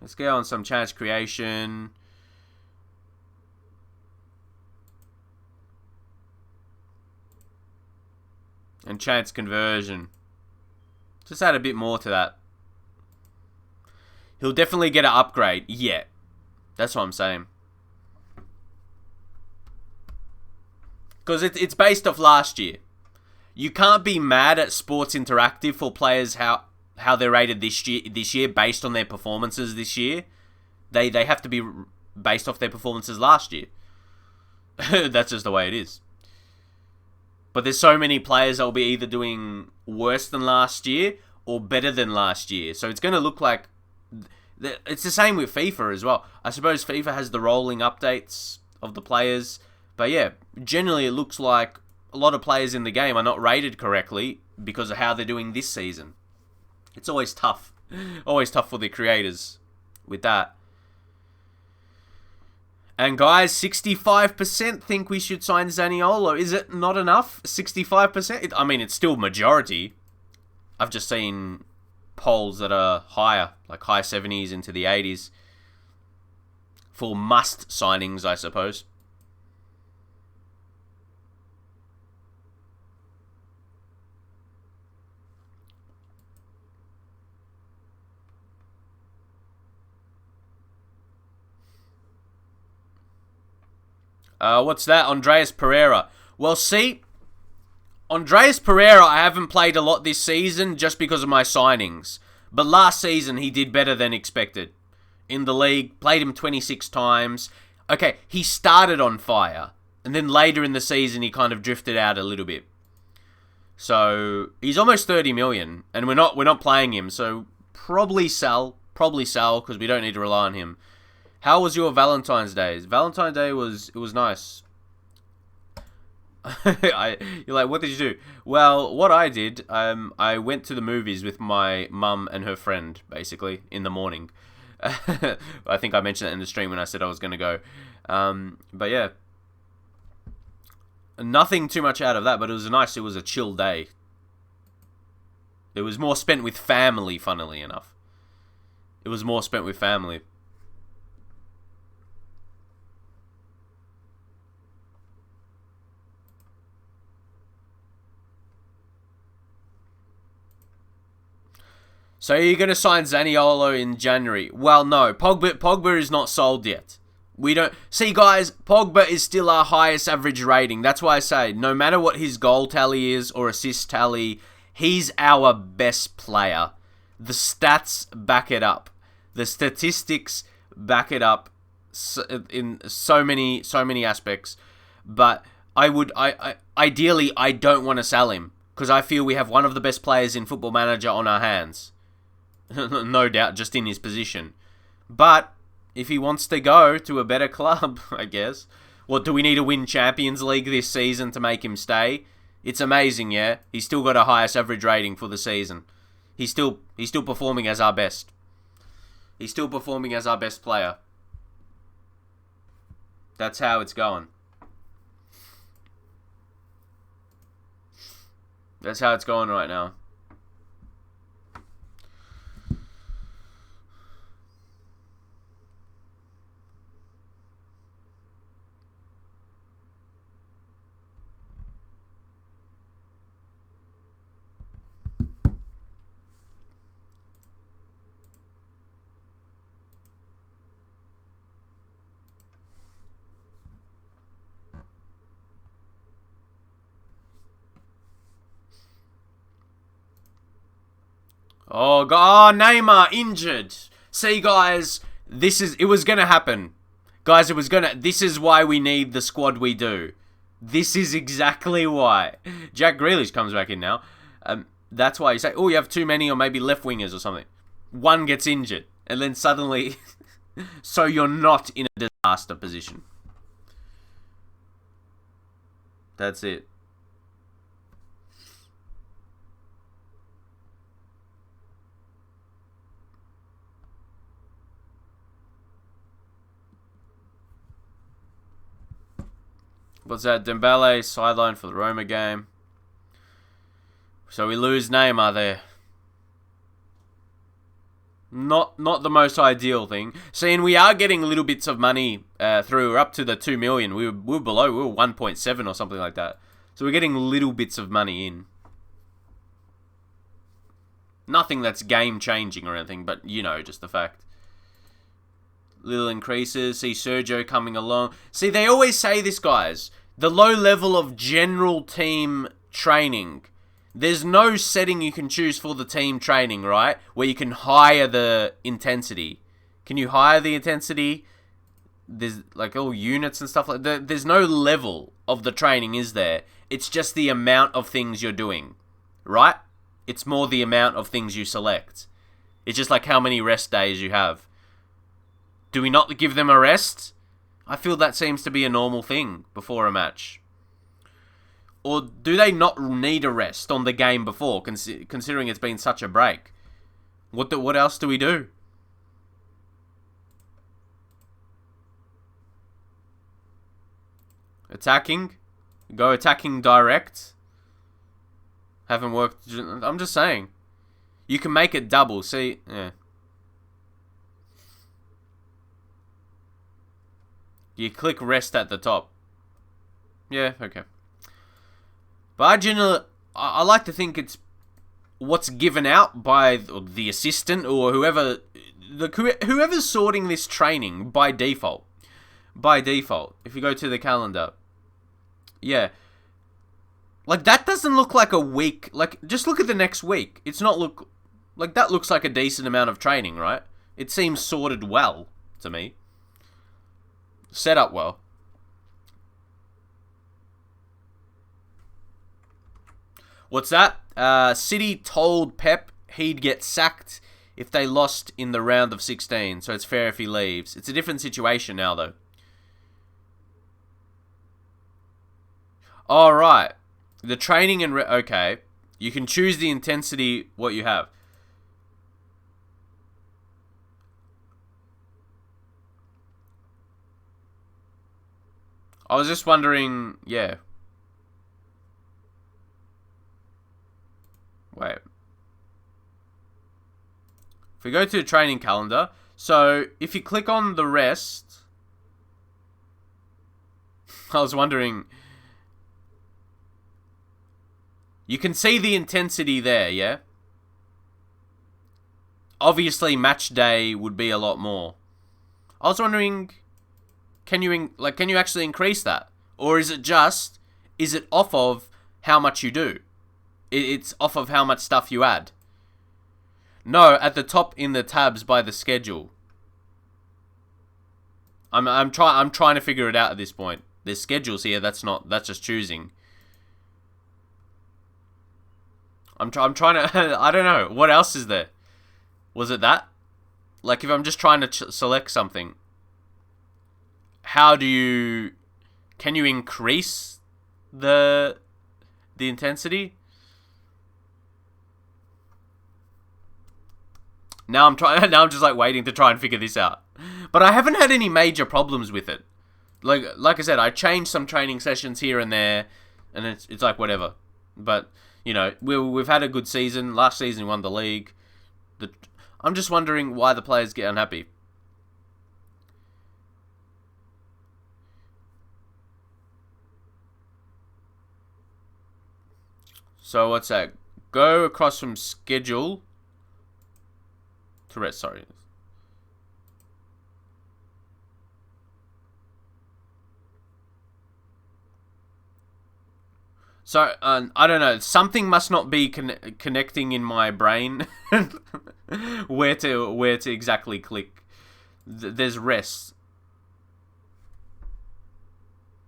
Let's go on some chance creation. And chance conversion. Just add a bit more to that. He'll definitely get an upgrade. Yeah. That's what I'm saying. Because it's based off last year. You can't be mad at Sports Interactive for players how they're rated this year based on their performances this year. They have to be based off their performances last year. That's just the way it is. But there's so many players that will be either doing worse than last year or better than last year. So it's going to look like... It's the same with FIFA as well. I suppose FIFA has the rolling updates of the players. But yeah, generally it looks like a lot of players in the game are not rated correctly because of how they're doing this season. It's always tough. Always tough for the creators with that. And guys, 65% think we should sign Zaniolo. Is it not enough? 65%? I mean, it's still majority. I've just seen polls that are higher, like high 70s into the 80s. For must signings, I suppose. What's that? Andreas Pereira. Well, see, Andreas Pereira I haven't played a lot this season just because of my signings. But last season he did better than expected. In the league, played him 26 times. Okay, he started on fire. And then later in the season he kind of drifted out a little bit. So, he's almost 30 million. And we're not playing him. So, probably sell. Probably sell because we don't need to rely on him. How was your Valentine's Day? Valentine's Day was nice. You're like, what did you do? Well, what I did, I went to the movies with my mum and her friend, basically, in the morning. I think I mentioned it in the stream when I said I was going to go. But yeah. Nothing too much out of that, but it was a chill day. It was more spent with family, funnily enough. It was more spent with family. So you're going to sign Zaniolo in January? Well, no. Pogba is not sold yet. We don't... See, guys, Pogba is still our highest average rating. That's why I say, no matter what his goal tally is or assist tally, he's our best player. The stats back it up. The statistics back it up in so many aspects. But ideally, I don't want to sell him because I feel we have one of the best players in Football Manager on our hands. No doubt, just in his position. But if he wants to go to a better club, I guess. What, do we need to win Champions League this season to make him stay? It's amazing, yeah. He's still got a highest average rating for the season. He's still performing as our best. He's still performing as our best player. That's how it's going. That's how it's going right now. Oh, Neymar injured. See, guys, it was gonna happen. Guys, this is why we need the squad we do. This is exactly why. Jack Grealish comes back in now. That's why you say, oh, you have too many or maybe left wingers or something. One gets injured, and then suddenly, so you're not in a disaster position. That's it. What's that? Dembele sidelined for the Roma game. So we lose Neymar there. Not the most ideal thing. Seeing we are getting little bits of money through. We're up to the 2 million. We were below. We were 1.7 or something like that. So we're getting little bits of money in. Nothing that's game changing or anything, but you know, just the fact. Little increases. See Sergio coming along. See, they always say this, guys. The low level of general team training. There's no setting you can choose for the team training, right? Where you can higher the intensity. Can you higher the intensity? There's like all units and stuff like that. There's no level of the training, is there? It's just the amount of things you're doing, right? It's more the amount of things you select. It's just like how many rest days you have. Do we not give them a rest? I feel that seems to be a normal thing before a match. Or do they not need a rest on the game before, considering it's been such a break? What else do we do? Attacking? Go attacking direct? Haven't worked. I'm just saying. You can make it double. See? Yeah. You click rest at the top. Yeah, okay. But I like to think it's what's given out by the assistant or whoever's sorting this training by default. By default, if you go to the calendar. Yeah. Like, that doesn't look like a week. Like, just look at the next week. It's not look... Like, that looks like a decent amount of training, right? It seems sorted well to me. Set up well. What's that? City told Pep he'd get sacked if they lost in the round of 16, so it's fair if he leaves. It's a different situation now, though. Alright. The training and... okay. You can choose the intensity, what you have. I was just wondering... yeah. Wait. If we go to the training calendar, so if you click on the rest, I was wondering, you can see the intensity there, yeah? Obviously, match day would be a lot more. I was wondering, can you actually increase that? Or is it off of how much you do? It's off of how much stuff you add. No, at the top in the tabs by the schedule. I'm trying to figure it out at this point. There's schedules here. That's just choosing. I'm trying to. I don't know. What else is there? Was it that? Like if I'm just trying to select something. How do you? Can you increase the intensity? Now I'm just like waiting to try and figure this out. But I haven't had any major problems with it. Like I said, I changed some training sessions here and there, and it's like whatever. But you know, we've had a good season. Last season we won the league. I'm just wondering why the players get unhappy. So what's that? Go across from schedule to rest. Sorry. So, I don't know. Something must not be connecting in my brain where to exactly click. There's rest.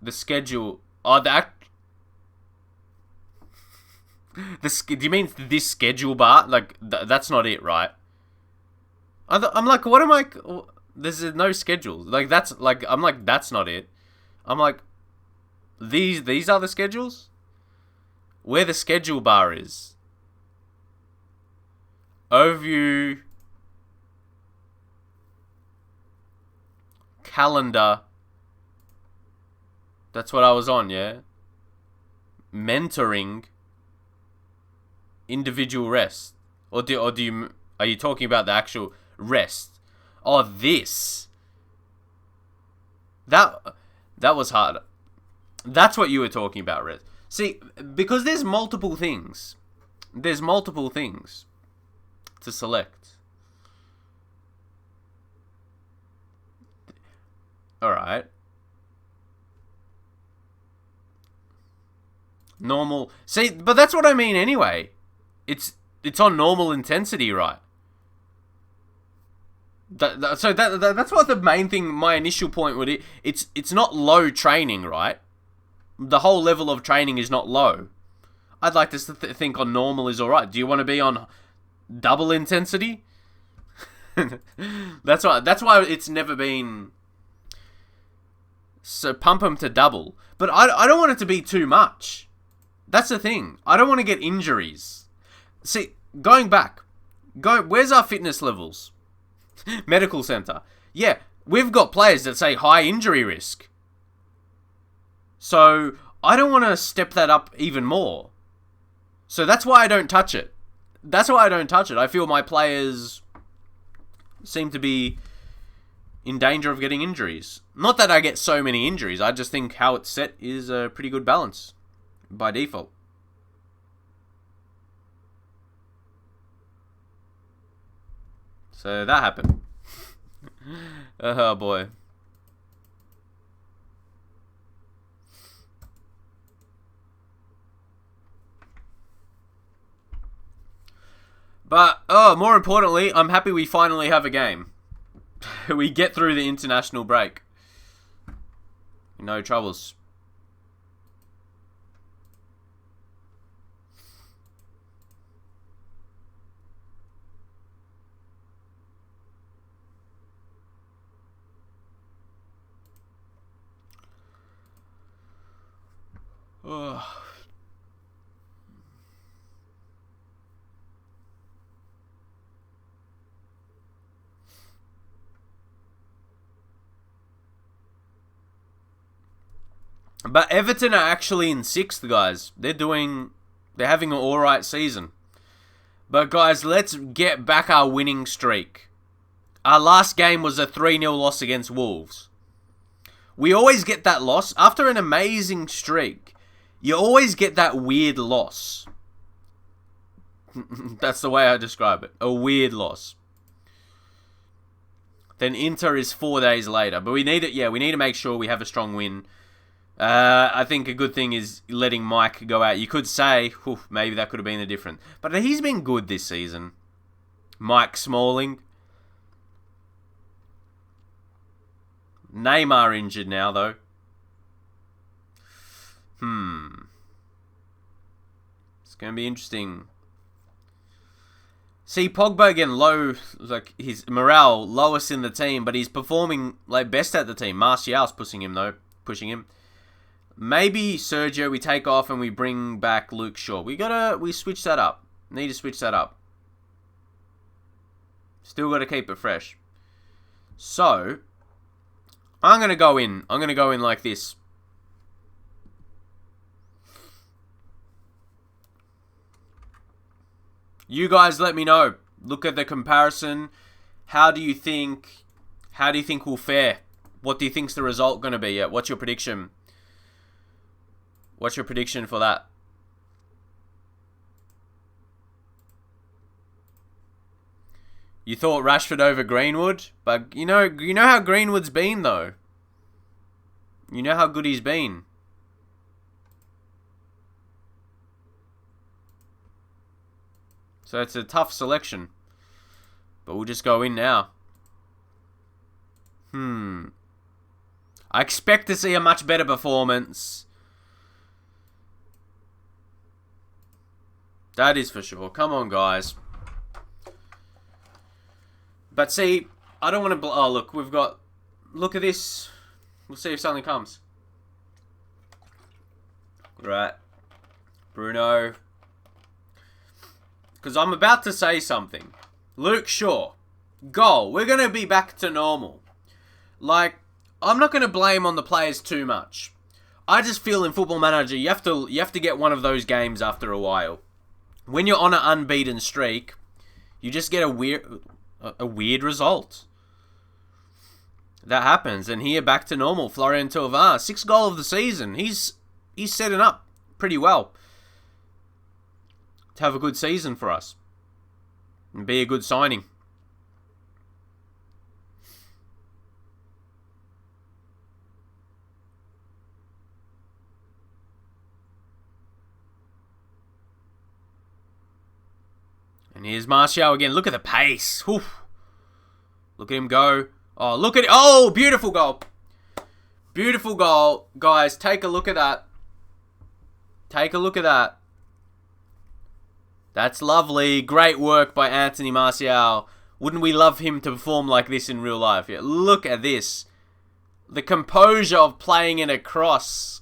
The schedule. Oh, that. Do you mean this schedule bar? Like, that's not it, right? I'm like, what am I? There's no schedule. Like, that's like, I'm like, that's not it. I'm like, these are the schedules? Where the schedule bar is. Overview. Calendar. That's what I was on, yeah? Mentoring. Individual rest. Or do you... Are you talking about the actual rest? Oh, this. That was hard. That's what you were talking about, rest. See, because there's multiple things. There's multiple things to select. Alright. Normal. See, but that's what I mean anyway. It's on normal intensity, right? So that's what the main thing, my initial point would be. It's not low training, right? The whole level of training is not low. I'd like to think on normal is alright. Do you want to be on double intensity? That's why it's never been... So pump them to double. But I don't want it to be too much. That's the thing. I don't want to get injuries. See, going back. Where's our fitness levels? Medical center. Yeah, we've got players that say high injury risk. So, I don't want to step that up even more. So that's why I don't touch it. I feel my players seem to be in danger of getting injuries. Not that I get so many injuries. I just think how it's set is a pretty good balance by default. So that happened. Oh boy. But, more importantly, I'm happy we finally have a game. We get through the international break. No troubles. Oh. But Everton are actually in 6th, guys. They're having an alright season. But guys, let's get back our winning streak. Our last game was a 3-0 loss against Wolves. We always get that loss. After an amazing streak, you always get that weird loss. That's the way I describe it. A weird loss. Then Inter is 4 days later. But we need it. Yeah, we need to make sure we have a strong win. I think a good thing is letting Mike go out. You could say, maybe that could have been the difference. But he's been good this season. Mike Smalling. Neymar injured now, though. It's going to be interesting. See, Pogba again, low, like his morale lowest in the team, but he's performing like best at the team. Martial's pushing him. Maybe Sergio, we take off and we bring back Luke Shaw. We switch that up. Need to switch that up. Still got to keep it fresh. So, I'm going to go in. I'm going to go in like this. You guys let me know. Look at the comparison. How do you think we'll fare? What do you think's the result going to be? Yeah, what's your prediction? What's your prediction for that? You thought Rashford over Greenwood, but you know how Greenwood's been though. You know how good he's been. So it's a tough selection. But we'll just go in now. I expect to see a much better performance. That is for sure. Come on, guys. But see, I don't want to... Oh, look, we've got... Look at this. We'll see if something comes. Right. Bruno. Because I'm about to say something. Luke Shaw. Goal. We're going to be back to normal. Like, I'm not going to blame on the players too much. I just feel in Football Manager, you have to get one of those games after a while. When you're on an unbeaten streak, you just get a weird result. That happens, and here back to normal. Florian Thauvin, 6th goal of the season. He's setting up pretty well to have a good season for us and be a good signing. And here's Martial again. Look at the pace. Whew. Look at him go. Oh, look at it. Oh, beautiful goal. Beautiful goal. Guys, take a look at that. Take a look at that. That's lovely. Great work by Anthony Martial. Wouldn't we love him to perform like this in real life? Yeah, look at this. The composure of playing it across.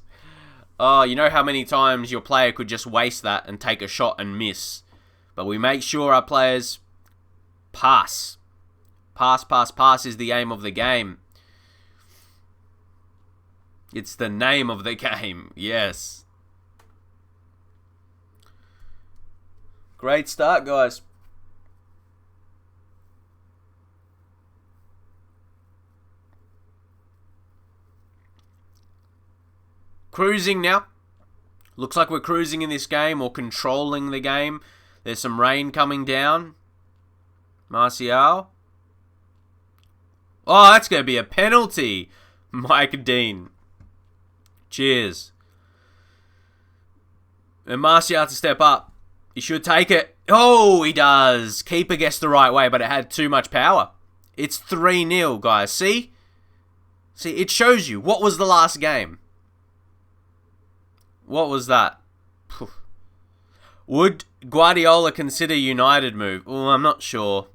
Oh, you know how many times your player could just waste that and take a shot and miss. But we make sure our players pass. Pass is the aim of the game. It's the name of the game. Yes. Great start, guys. Cruising now. Looks like we're cruising in this game or controlling the game. There's some rain coming down. Martial. Oh, that's going to be a penalty. Mike Dean. Cheers. And Martial to step up. He should take it. Oh, he does. Keeper guessed the right way, but it had too much power. It's 3-0, guys. See? See, it shows you. What was the last game? What was that? Would Guardiola consider United move? Oh, I'm not sure.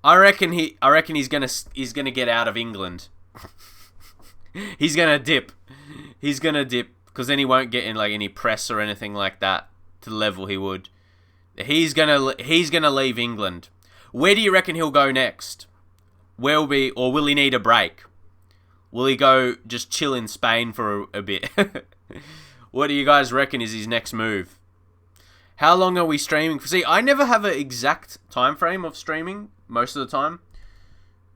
I reckon he's gonna get out of England. He's gonna dip. He's gonna dip because then he won't get in like any press or anything like that to the level he would. He's gonna leave England. Where do you reckon he'll go next? Will he need a break? Will he go just chill in Spain for a bit? What do you guys reckon is his next move? How long are we streaming? See, I never have an exact time frame of streaming most of the time.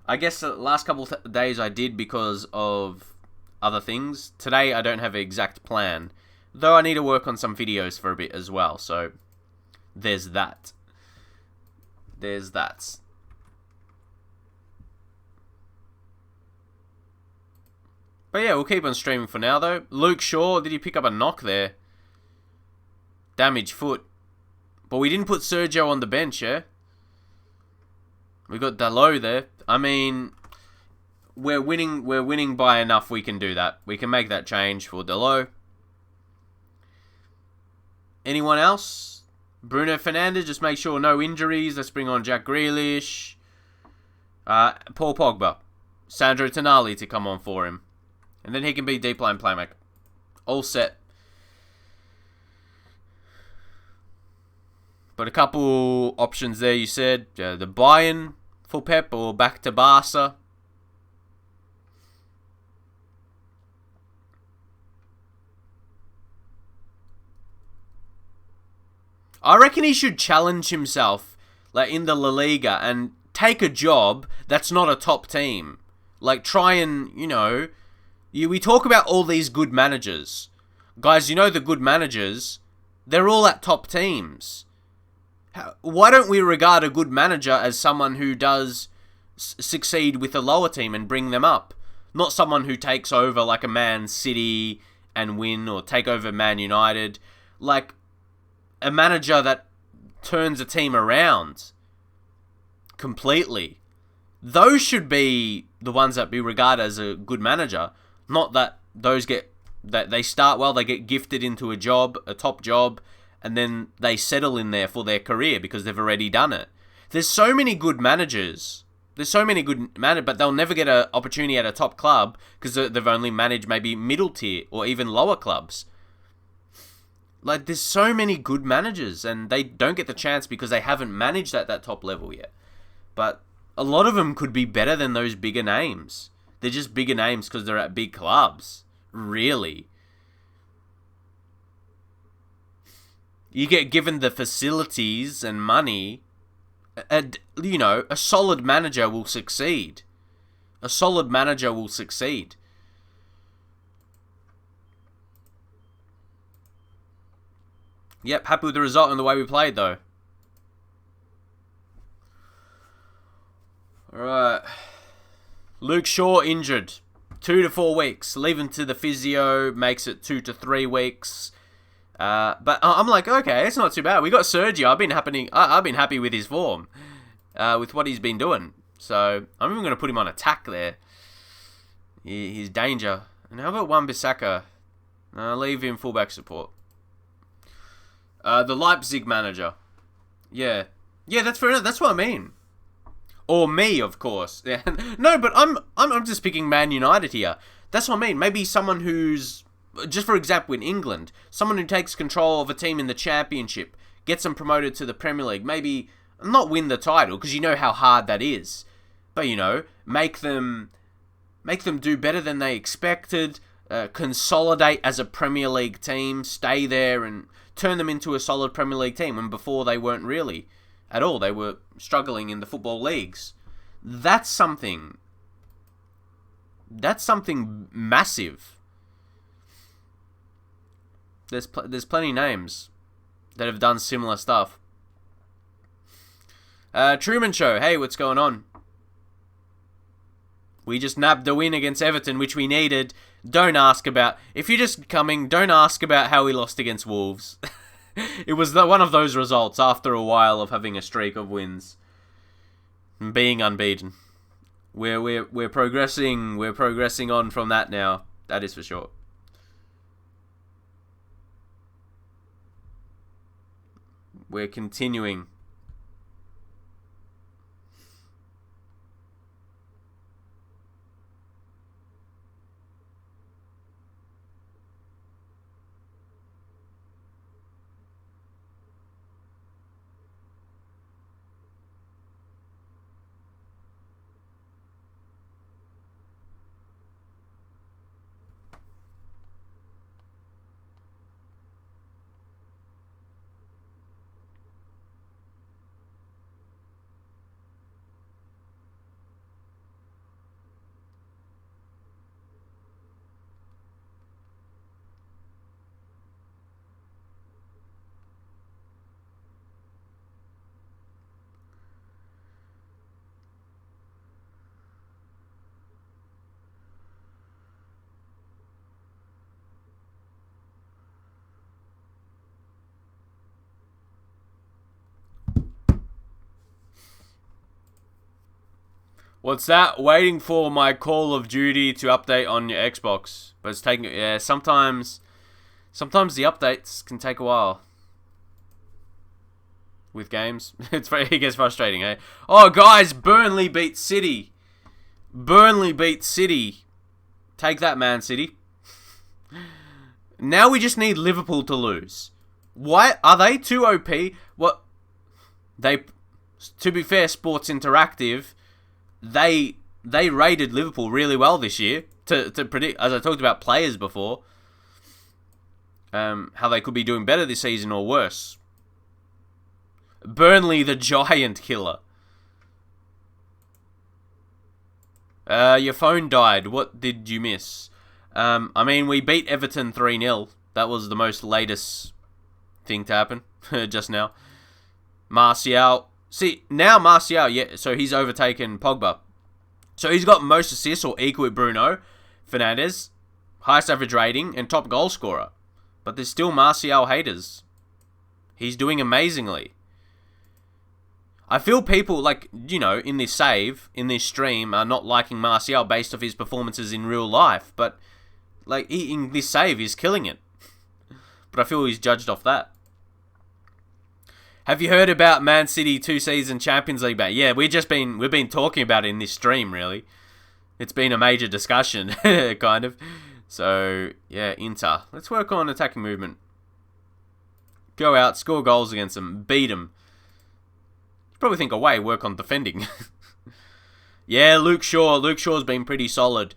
I guess the last couple of days I did because of other things. Today I don't have an exact plan. Though I need to work on some videos for a bit as well. So, there's that. There's that. But yeah, we'll keep on streaming for now though. Luke Shaw, did he pick up a knock there? Damaged foot. But we didn't put Sergio on the bench, yeah? We got Dalot there. I mean, we're winning by enough we can do that. We can make that change for Dalot. Anyone else? Bruno Fernandes, just make sure no injuries. Let's bring on Jack Grealish. Paul Pogba. Sandro Tonali to come on for him. And then he can be deep line playmaker. All set. But a couple options there, you said. The Bayern for Pep or back to Barca. I reckon he should challenge himself like in the La Liga and take a job that's not a top team. Like try and, we talk about all these good managers. Guys, the good managers, they're all at top teams. Why don't we regard a good manager as someone who does succeed with a lower team and bring them up? Not someone who takes over like a Man City and win or take over Man United. Like a manager that turns a team around completely. Those should be the ones that be regarded as a good manager. Not that that they start well, they get gifted into a top job, and then they settle in there for their career because they've already done it. There's so many good managers. But they'll never get an opportunity at a top club because they've only managed maybe middle tier or even lower clubs. Like, there's so many good managers, and they don't get the chance because they haven't managed at that top level yet. But a lot of them could be better than those bigger names. They're just bigger names because they're at big clubs. Really. You get given the facilities and money, and, a solid manager will succeed. A solid manager will succeed. Yep, happy with the result and the way we played, though. Alright. Luke Shaw injured. 2 to 4 weeks. Leave him to the physio. Makes it 2 to 3 weeks. But I'm like, okay, it's not too bad. We got Sergio. I've been happy with his form. With what he's been doing. So, I'm even going to put him on attack there. He's danger. And how about Wan-Bissaka? Leave him fullback support. The Leipzig manager. Yeah. Yeah, that's fair enough. That's what I mean. Or me, of course. Yeah. No, but I'm just picking Man United here. That's what I mean. Maybe someone who's, just for example, in England, someone who takes control of a team in the Championship, gets them promoted to the Premier League, maybe not win the title, because you know how hard that is, but, make them do better than they expected, consolidate as a Premier League team, stay there and turn them into a solid Premier League team, when before they weren't really at all. They were struggling in the football leagues. That's something massive. There's plenty of names that have done similar stuff. Truman Show, hey, what's going on? We just nabbed a win against Everton, which we needed. Don't ask about... If you're just coming, don't ask about how we lost against Wolves. It was one of those results after a while of having a streak of wins. And being unbeaten. We're progressing. We're progressing on from that now. That is for sure. We're continuing. What's that? Waiting for my Call of Duty to update on your Xbox. But it's taking... Yeah, sometimes the updates can take a while. With games. It gets frustrating, eh? Oh, guys, Burnley beat City. Burnley beat City. Take that, Man City. Now we just need Liverpool to lose. Why? Are they too OP? What? To be fair, Sports Interactive... They rated Liverpool really well this year to predict, as I talked about players before, how they could be doing better this season or worse. Burnley, the giant killer. Your phone died. What did you miss? I mean, we beat Everton 3-0. That was the most latest thing to happen just now. Martial. See, now Martial, yeah, so he's overtaken Pogba. So he's got most assists or equal with Bruno Fernandes, highest average rating, and top goal scorer. But there's still Martial haters. He's doing amazingly. I feel people, like, you know, in this stream, are not liking Martial based off his performances in real life. But, like, in this save, he's killing it. But I feel he's judged off that. Have you heard about Man City 2-season Champions League ban? Yeah, we've been talking about it in this stream, really. It's been a major discussion, kind of. So, yeah, Inter. Let's work on attacking movement. Go out, score goals against them, beat them. You probably think away, work on defending. Yeah, Luke Shaw. Luke Shaw's been pretty solid.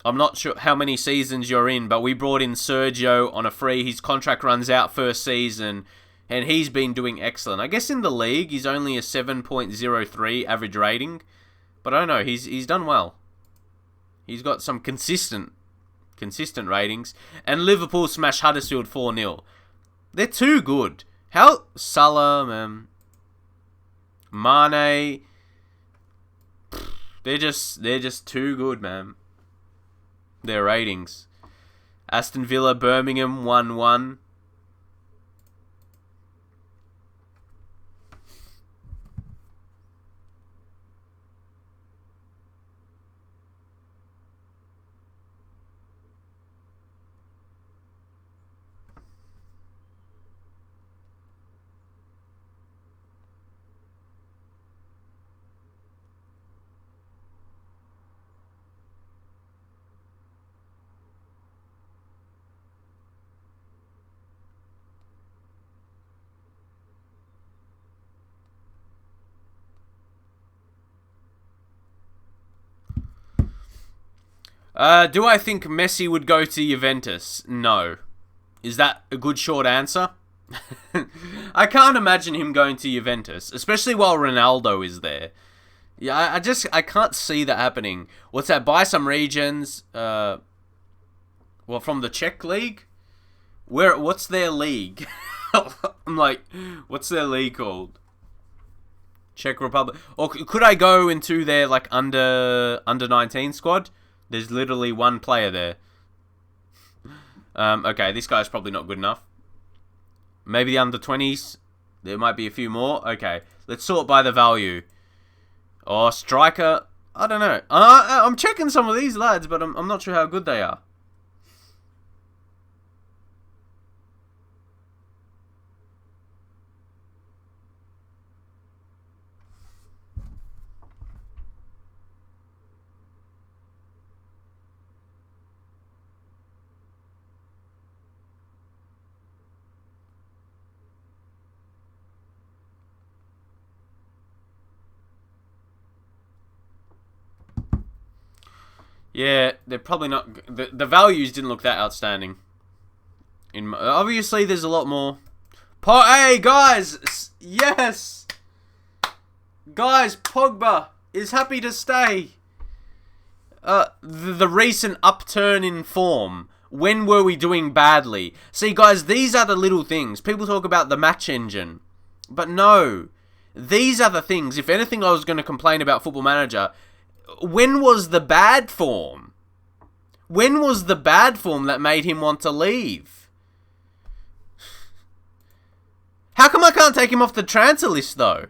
I'm not sure how many seasons you're in, but we brought in Sergio on a free. His contract runs out first season, and he's been doing excellent. I guess in the league, he's only a 7.03 average rating, but I don't know, he's done well. He's got some consistent ratings. And Liverpool smash Huddersfield 4-0. They're too good. How Salah, Mane, they're just too good, man. Their ratings. Aston Villa, Birmingham 1-1. Do I think Messi would go to Juventus? No. Is that a good short answer? I can't imagine him going to Juventus, especially while Ronaldo is there. Yeah, I can't see that happening. What's that? Buy some regions. Well, from the Czech league. What's their league? I'm like, what's their league called? Czech Republic. Or could I go into their like under 19 squad? There's literally one player there. Okay, this guy's probably not good enough. Maybe the under-20s. There might be a few more. Okay, let's sort by the value. Oh, striker. I don't know. I'm checking some of these lads, but I'm not sure how good they are. Yeah, they're probably not... The values didn't look that outstanding. Obviously, there's a lot more. Hey, guys! Yes! Guys, Pogba is happy to stay. The recent upturn in form. When were we doing badly? See, guys, these are the little things. People talk about the match engine. But no. These are the things. If anything, I was going to complain about Football Manager... When was the bad form? When was the bad form that made him want to leave? How come I can't take him off the transfer list, though?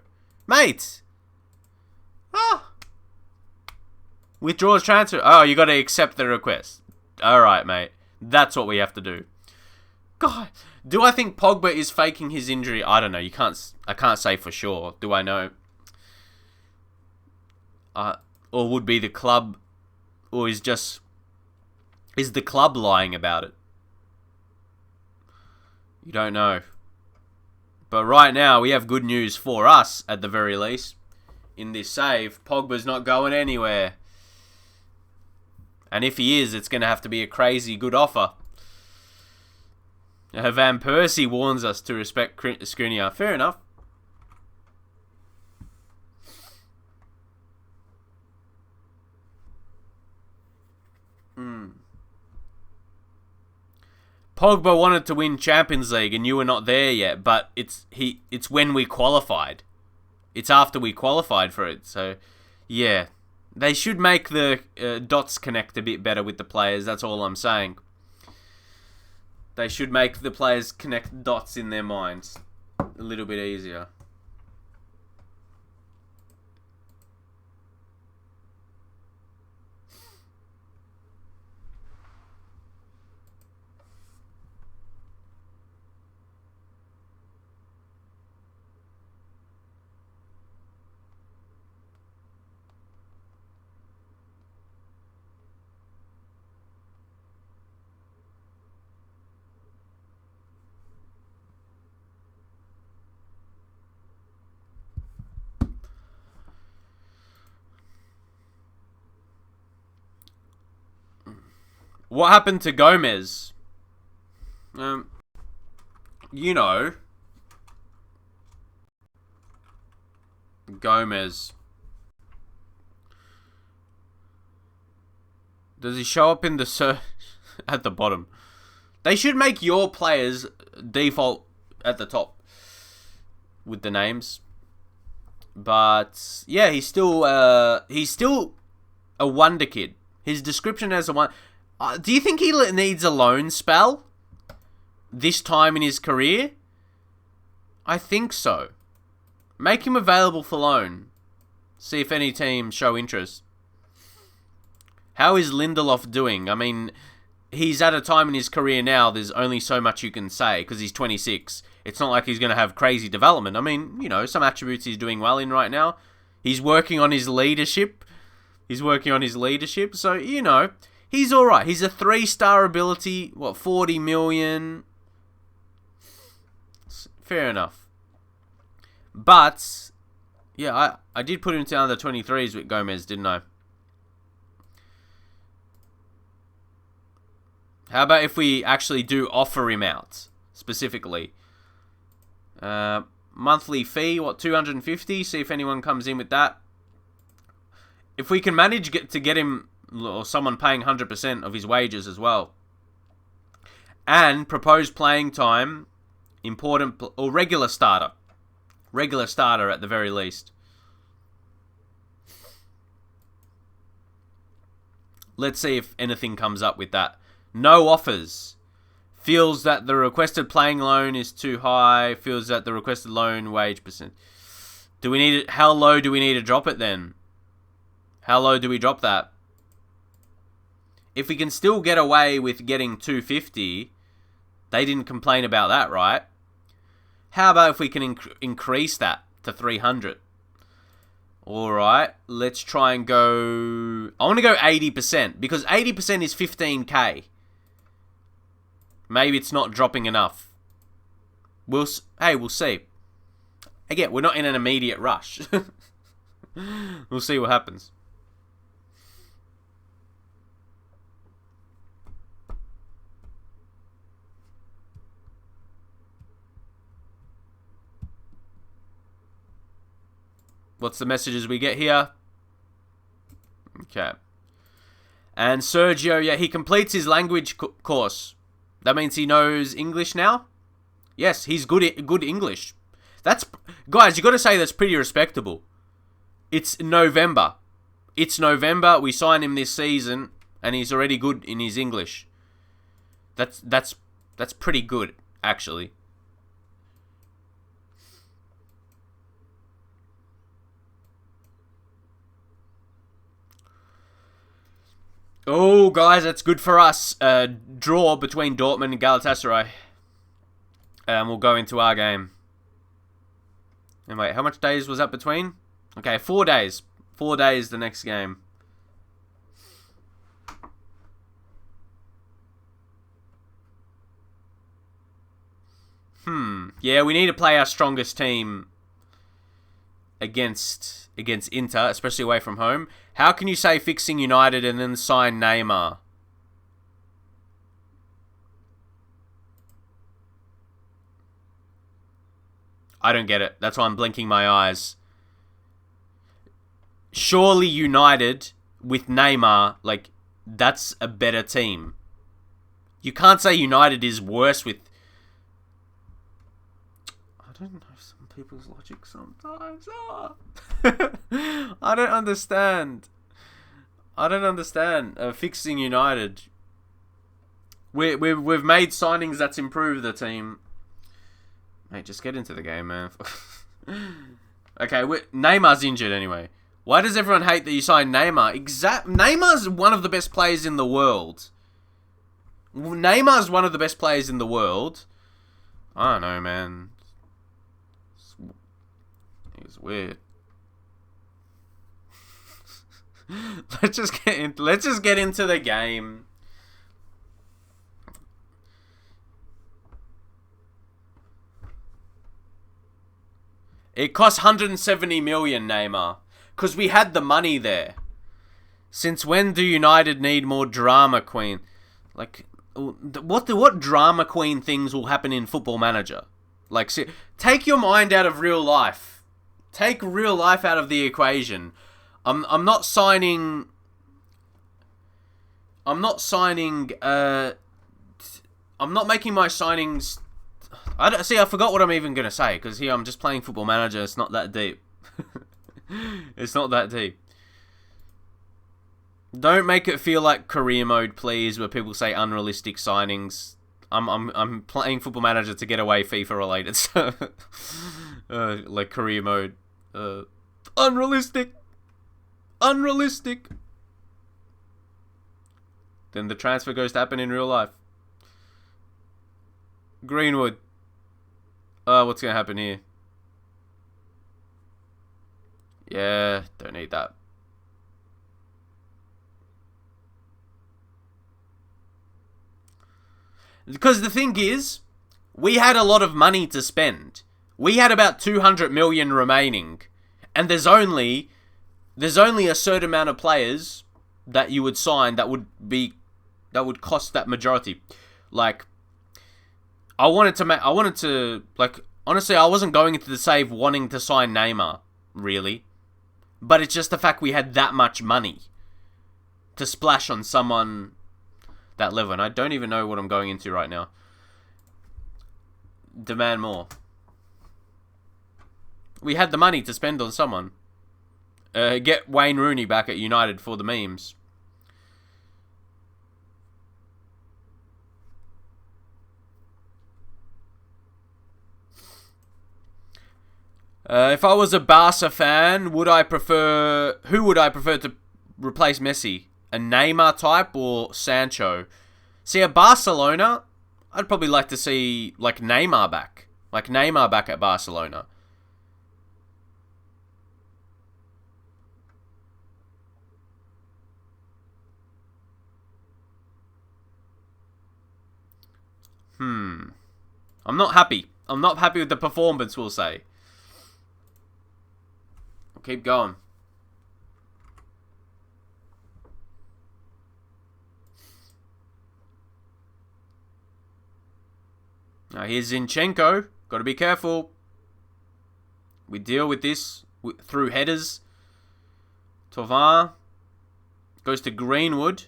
Mate. Withdraws transfer. Oh, you got to accept the request. Alright, mate. That's what we have to do. God. Do I think Pogba is faking his injury? I don't know. I can't say for sure. Do I know? Or would be the club, or is the club lying about it? You don't know. But right now, we have good news for us, at the very least. In this save, Pogba's not going anywhere. And if he is, it's going to have to be a crazy good offer. Van Persie warns us to respect Skriniar. Fair enough. Pogba wanted to win Champions League and you were not there yet, but it's when we qualified. It's after we qualified for it, so yeah. They should make the dots connect a bit better with the players, that's all I'm saying. They should make the players connect dots in their minds a little bit easier. What happened to Gomez? You know, Gomez. Does he show up in the search at the bottom? They should make your players default at the top with the names. But yeah, he's still a wonder kid. His description as a one. Do you think he needs a loan spell this time in his career? I think so. Make him available for loan. See if any teams show interest. How is Lindelof doing? I mean, he's at a time in his career now, there's only so much you can say because he's 26. It's not like he's going to have crazy development. I mean, you know, some attributes he's doing well in right now. He's working on his leadership. So, you know, he's all right. He's a 3-star ability. 40 million? Fair enough. But, yeah, I did put him to under 23s with Gomez, didn't I? How about if we actually do offer him out, specifically? Monthly fee, 250? See if anyone comes in with that. If we can manage to get him, or someone paying 100% of his wages as well. And propose playing time, or regular starter. Regular starter at the very least. Let's see if anything comes up with that. No offers. Feels that the requested playing loan is too high. Feels that the requested loan wage percent. Do we need it? How low do we need to drop it then? How low do we drop that? If we can still get away with getting 250, they didn't complain about that, right? How about if we can increase that to 300? Alright, let's try and go... I want to go 80%, because 80% is 15k. Maybe it's not dropping enough. We'll see. Again, we're not in an immediate rush. We'll see what happens. What's the messages we get here? Okay. And Sergio, yeah, he completes his language course. That means he knows English now? Yes, he's good English. Guys, you got to say that's pretty respectable. It's November. We sign him this season, and he's already good in his English. That's pretty good, actually. Oh, guys, that's good for us. Draw between Dortmund and Galatasaray. And we'll go into our game. And wait, how much days was that between? Okay, 4 days. 4 days the next game. Yeah, we need to play our strongest team against Inter, especially away from home. How can you say fixing United and then sign Neymar? I don't get it. That's why I'm blinking my eyes. Surely United with Neymar, that's a better team. You can't say United is worse with... I don't know some people's logic sometimes. I don't understand. Fixing United. We've made signings that's improved the team. Mate, just get into the game, man. Okay, Neymar's injured anyway. Why does everyone hate that you signed Neymar? Neymar's one of the best players in the world. I don't know, man. It's weird. Let's just get into the game. It cost 170 million, Neymar, because we had the money there. Since when do United need more drama queen? Like, what drama queen things will happen in Football Manager? Like, take your mind out of real life. Take real life out of the equation. I'm not signing. I'm not signing. I'm not making my signings. I forgot what I'm even gonna say because here I'm just playing Football Manager. It's not that deep. It's not that deep. Don't make it feel like career mode, please, where people say unrealistic signings. I'm playing Football Manager to get away FIFA related stuff. Like career mode. Unrealistic. Then the transfer goes to happen in real life. Greenwood. What's going to happen here? Yeah, don't need that. Because the thing is, we had a lot of money to spend. We had about 200 million remaining. And there's only a certain amount of players that you would sign that would cost that majority. Like, honestly, I wasn't going into the save wanting to sign Neymar, really. But it's just the fact we had that much money to splash on someone that level. And I don't even know what I'm going into right now. Demand more. We had the money to spend on someone. Get Wayne Rooney back at United for the memes. If I was a Barca fan, who would I prefer to replace Messi? A Neymar type or Sancho? See, at Barcelona, I'd probably like to see like Neymar back. Like Neymar back at Barcelona. I'm not happy. I'm not happy with the performance, we'll say. We'll keep going. Now here's Zinchenko. Got to be careful. We deal with this through headers. Tovar goes to Greenwood.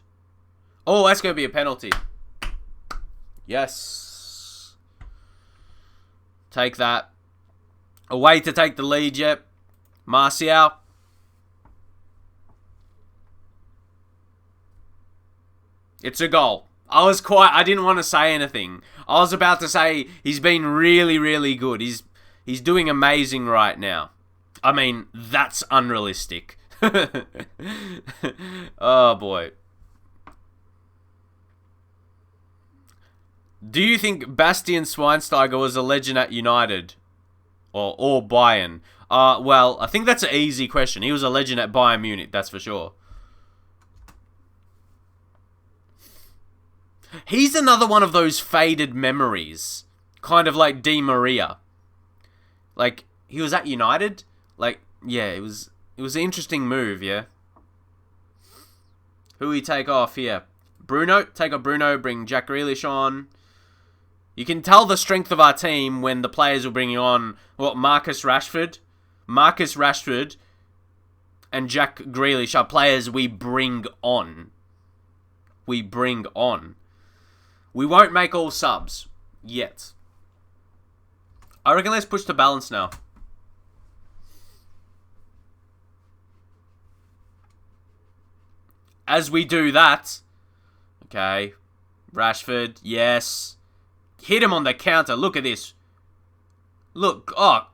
Oh, that's going to be a penalty. Yes. Take that. A way to take the lead, yep. Martial. It's a goal. I didn't want to say anything. I was about to say he's been really, really good. He's doing amazing right now. I mean, that's unrealistic. Oh, boy. Do you think Bastian Schweinsteiger was a legend at United? Or Bayern? Well, I think that's an easy question. He was a legend at Bayern Munich, that's for sure. He's another one of those faded memories. Kind of like Di Maria. Like, he was at United? Like, yeah, it was an interesting move, yeah. Who we take off here? Bruno. Take off Bruno, bring Jack Grealish on. You can tell the strength of our team when the players are bringing on, Marcus Rashford and Jack Grealish are players we bring on. We won't make all subs. Yet. I reckon let's push to balance now. As we do that. Okay. Rashford. Yes. Hit him on the counter. Look at this. Look. Oh.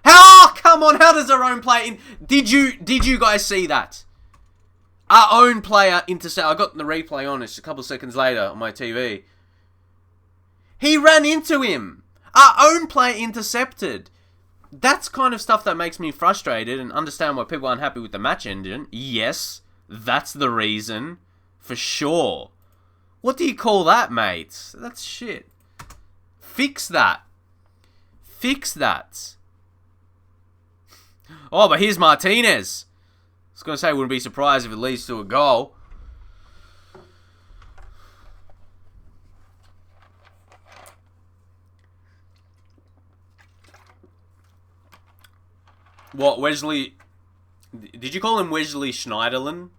How? Come on. How does our own player... Did you guys see that? Our own player intercept. I got the replay on. It's a couple seconds later on my TV. He ran into him. Our own player intercepted. That's kind of stuff that makes me frustrated and understand why people aren't happy with the match engine. Yes, that's the reason. For sure. What do you call that, mate? That's shit. Fix that. Oh, but here's Martinez. I was going to say, I wouldn't be surprised if it leads to a goal. What, Wesley? Did you call him Wesley Schneiderlin?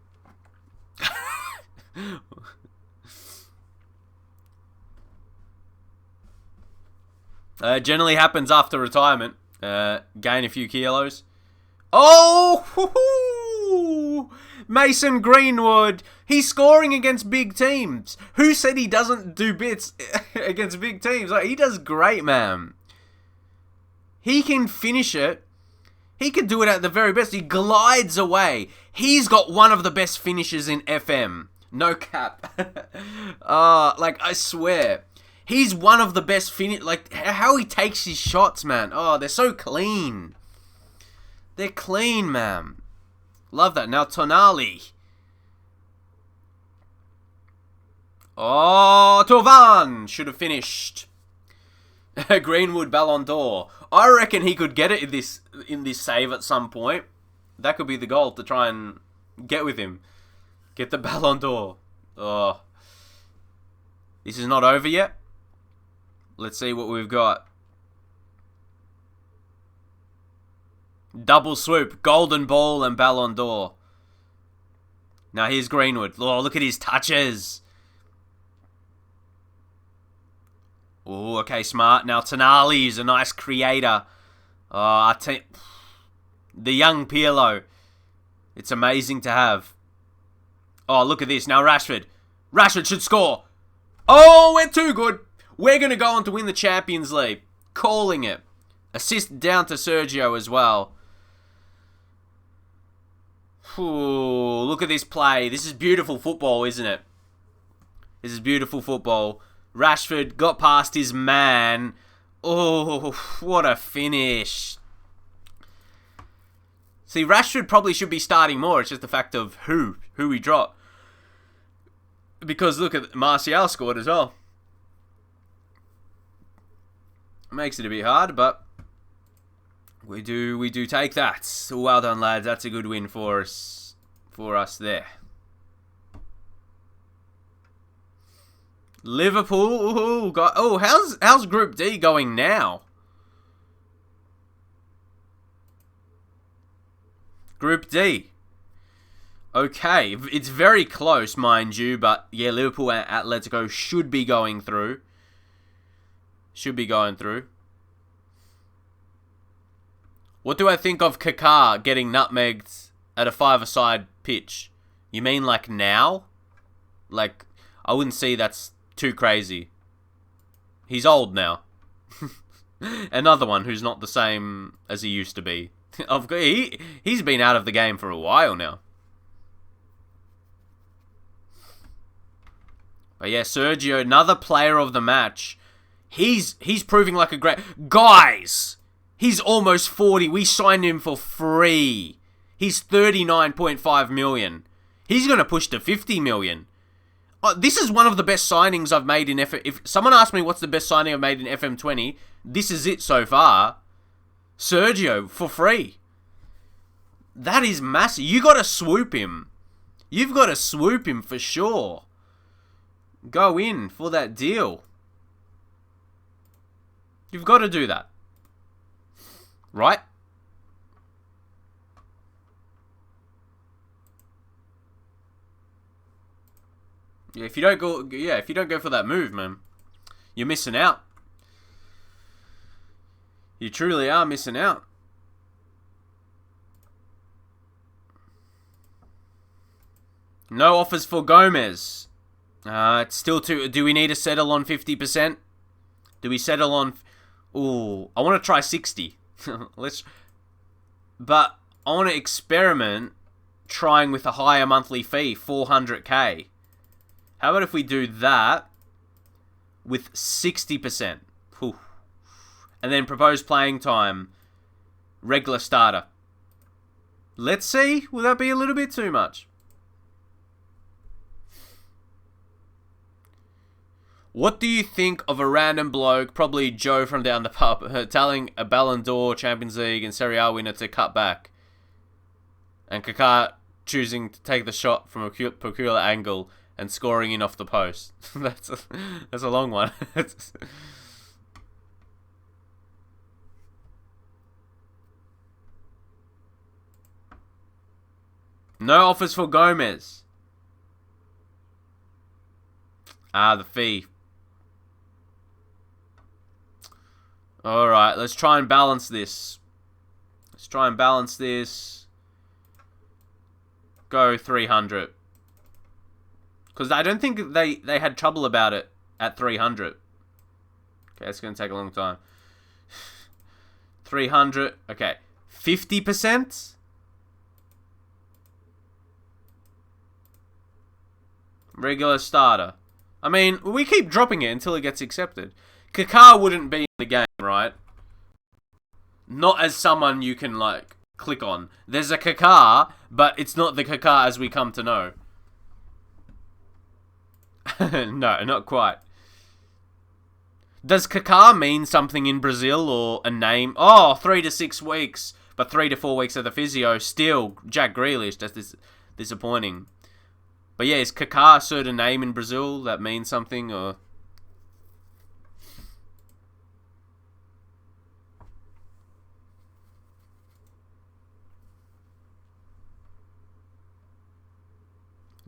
Generally happens after retirement. Gain a few kilos. Oh! Hoo-hoo! Mason Greenwood. He's scoring against big teams. Who said he doesn't do bits against big teams? Like, he does great, man. He can finish it. He can do it at the very best. He glides away. He's got one of the best finishes in FM. No cap. Like, I swear. He's one of the best like, how he takes his shots, man. Oh, they're so clean. They're clean, man. Love that. Now, Tonali. Oh, Tovan should have finished. Greenwood Ballon d'Or. I reckon he could get it in this save at some point. That could be the goal, to try and get with him. Get the Ballon d'Or. Oh. This is not over yet. Let's see what we've got. Double swoop. Golden Ball and Ballon d'Or. Now here's Greenwood. Oh, look at his touches. Oh, okay, smart. Now Tonali is a nice creator. Oh, the young Pirlo. It's amazing to have. Oh, look at this. Now Rashford. Rashford should score. Oh, we're too good. We're going to go on to win the Champions League. Calling it. Assist down to Sergio as well. Ooh, look at this play. This is beautiful football, isn't it? This is beautiful football. Rashford got past his man. Oh, what a finish. See, Rashford probably should be starting more. It's just the fact of who he dropped. Because look at Martial scored as well. Makes it a bit hard, but we do take that. Well done, lads. That's a good win for us there. Liverpool. How's Group D going now? Group D. Okay, it's very close, mind you, but yeah, Liverpool and Atletico should be going through. What do I think of Kaká getting nutmegged at a five-a-side pitch? You mean like now? Like, I wouldn't say that's too crazy. He's old now. Another one who's not the same as he used to be. He's been out of the game for a while now. But yeah, Sergio, another player of the match. He's proving like a great... Guys! He's almost 40. We signed him for free. He's 39.5 million. He's going to push to 50 million. This is one of the best signings I've made in FM... If someone asked me what's the best signing I've made in FM20, this is it so far. Sergio, for free. That is massive. You got to swoop him. You've got to swoop him for sure. Go in for that deal. You've got to do that. Right? Yeah, if you don't go for that move, man, you're missing out. You truly are missing out. No offers for Gomez. It's still too... Do we need to settle on 50%? Do we settle on... Ooh, I want to try 60. But I want to experiment trying with a higher monthly fee, 400k. How about if we do that with 60%? Whew. And then propose playing time, regular starter. Let's see. Will that be a little bit too much? What do you think of a random bloke, probably Joe from down the pub, telling a Ballon d'Or, Champions League and Serie A winner to cut back? And Kaká choosing to take the shot from a peculiar angle and scoring in off the post. That's a long one. No offers for Gomez. The fee. Alright, let's try and balance this. Go 300. Because I don't think they had trouble about it at 300. Okay, it's going to take a long time. 300. Okay. 50%? Regular starter. I mean, we keep dropping it until it gets accepted. Kaká wouldn't be in the game, right? Not as someone you can, like, click on. There's a Kaká, but it's not the Kaká as we come to know. No, not quite. Does Kaká mean something in Brazil or a name? Oh, 3 to 6 weeks, but 3 to 4 weeks of the physio. Still, Jack Grealish, that's disappointing. But yeah, is Kaká a certain name in Brazil that means something, or...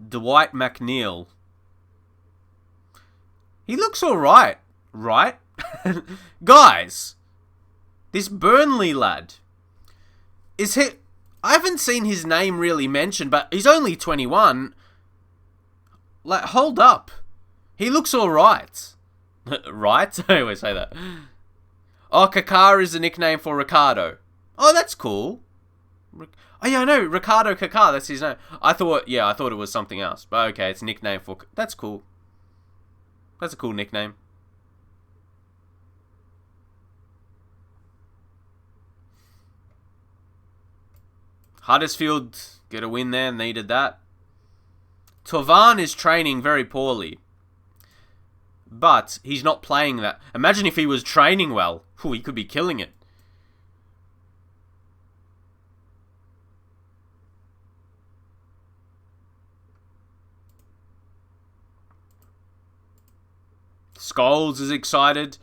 Dwight McNeil. He looks alright, right? Guys, this Burnley lad, is he... I haven't seen his name really mentioned, but he's only 21. Like, hold up. He looks alright. Right? I always say that. Oh, Kaká is a nickname for Ricardo. Oh, that's cool. Oh, yeah, I know. Ricardo Kaká, that's his name. I thought it was something else. But okay, it's a nickname for... That's cool. That's a cool nickname. Huddersfield get a win there. Needed that. Tovan is training very poorly. But he's not playing that. Imagine if he was training well. Ooh, he could be killing it. Scholes is excited.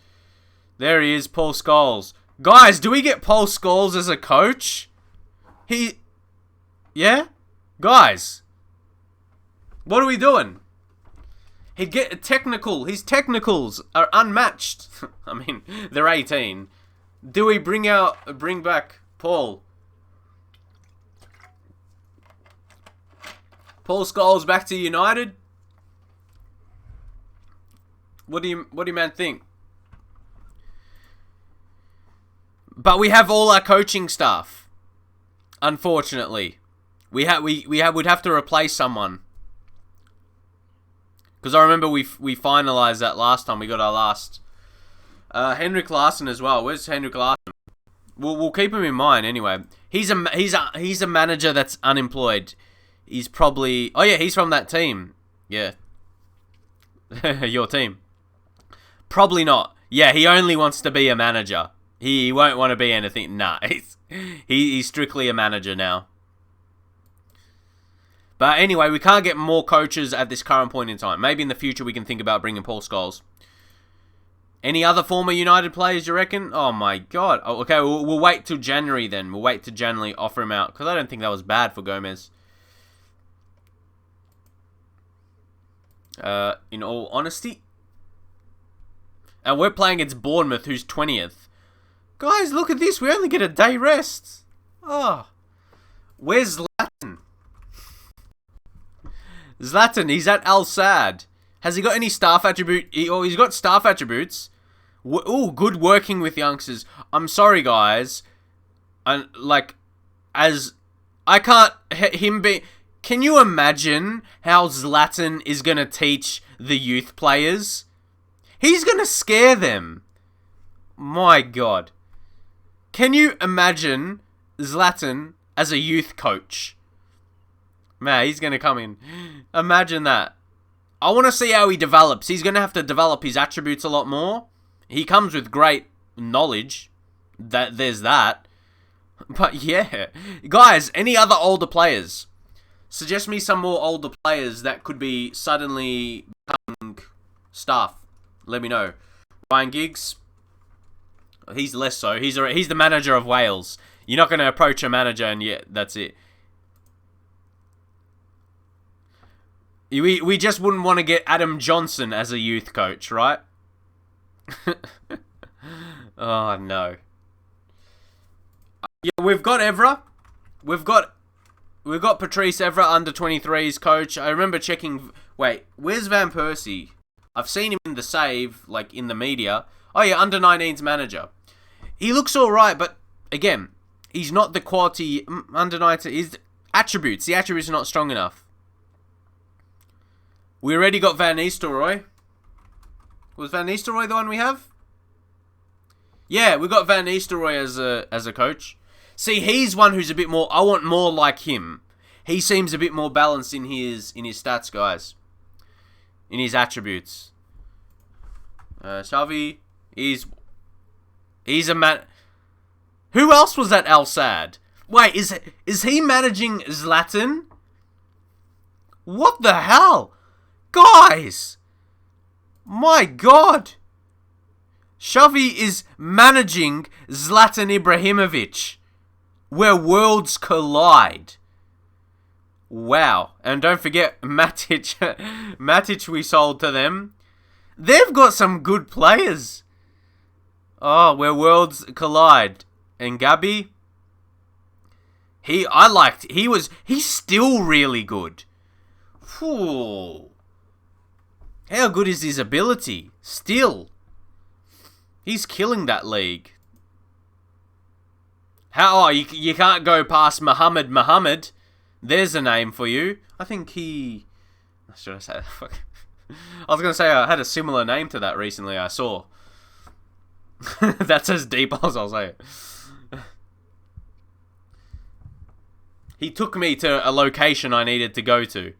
There he is, Paul Scholes. Guys, do we get Paul Scholes as a coach? Yeah? Guys. What are we doing? He'd get a technical. His technicals are unmatched. I mean, they're 18. Do we bring back Paul? Paul Scholes back to United? What do you man think? But we have all our coaching staff. Unfortunately, would have to replace someone. Because I remember we finalized that last time. We got our last Henrik Larsson as well. Where's Henrik Larsson? We'll keep him in mind anyway. He's a manager that's unemployed. He's probably... Oh yeah, he's from that team. Yeah. Your team. Probably not. Yeah, he only wants to be a manager. He won't want to be anything. Nah, he's strictly a manager now. But anyway, we can't get more coaches at this current point in time. Maybe in the future we can think about bringing Paul Scholes. Any other former United players, you reckon? Oh my god. Oh, okay, we'll wait till January then. We'll wait till January, offer him out. Because I don't think that was bad for Gomez. In all honesty. And we're playing against Bournemouth, who's 20th. Guys, look at this. We only get a day rest. Oh. Where's Zlatan? Zlatan, he's at Al Sadd. Has he got any staff attribute? He's got staff attributes. Oh, good working with youngsters. I'm sorry, guys. I can't... Him be... Can you imagine how Zlatan is going to teach the youth players? He's going to scare them. My God. Can you imagine Zlatan as a youth coach? Man, he's going to come in. Imagine that. I want to see how he develops. He's going to have to develop his attributes a lot more. He comes with great knowledge. There's that. But yeah. Guys, any other older players? Suggest me some more older players that could be suddenly becoming staff. Let me know. Ryan Giggs. He's less so. He's the manager of Wales. You're not going to approach a manager and yeah, that's it. We just wouldn't want to get Adam Johnson as a youth coach, right? Oh, no. Yeah, we've got Evra. We've got Patrice Evra, under 23's coach. I remember checking... Wait, where's Van Persie? I've seen him in the save, like, in the media. Oh, yeah, under 19's manager. He looks alright, but, again, he's not the quality under 19... His attributes. The attributes are not strong enough. We already got Van Nistelrooy. Was Van Nistelrooy the one we have? Yeah, we got Van Nistelrooy as a coach. See, he's one who's a bit more... I want more like him. He seems a bit more balanced in his stats, guys. In his attributes. Xavi, he's a man... Who else was at Al Sadd? Wait, is he managing Zlatan? What the hell? Guys! My God! Xavi is managing Zlatan Ibrahimovic, where worlds collide. Wow. And don't forget, Matic. Matic we sold to them. They've got some good players. Oh, where worlds collide. And Gabi, he's still really good. Whew. How good is his ability? Still. He's killing that league. You can't go past Muhammad. There's a name for you. I think he... Should I say that? Fuck. I was going to say I had a similar name to that recently I saw. That's as deep as I'll say it. He took me to a location I needed to go to.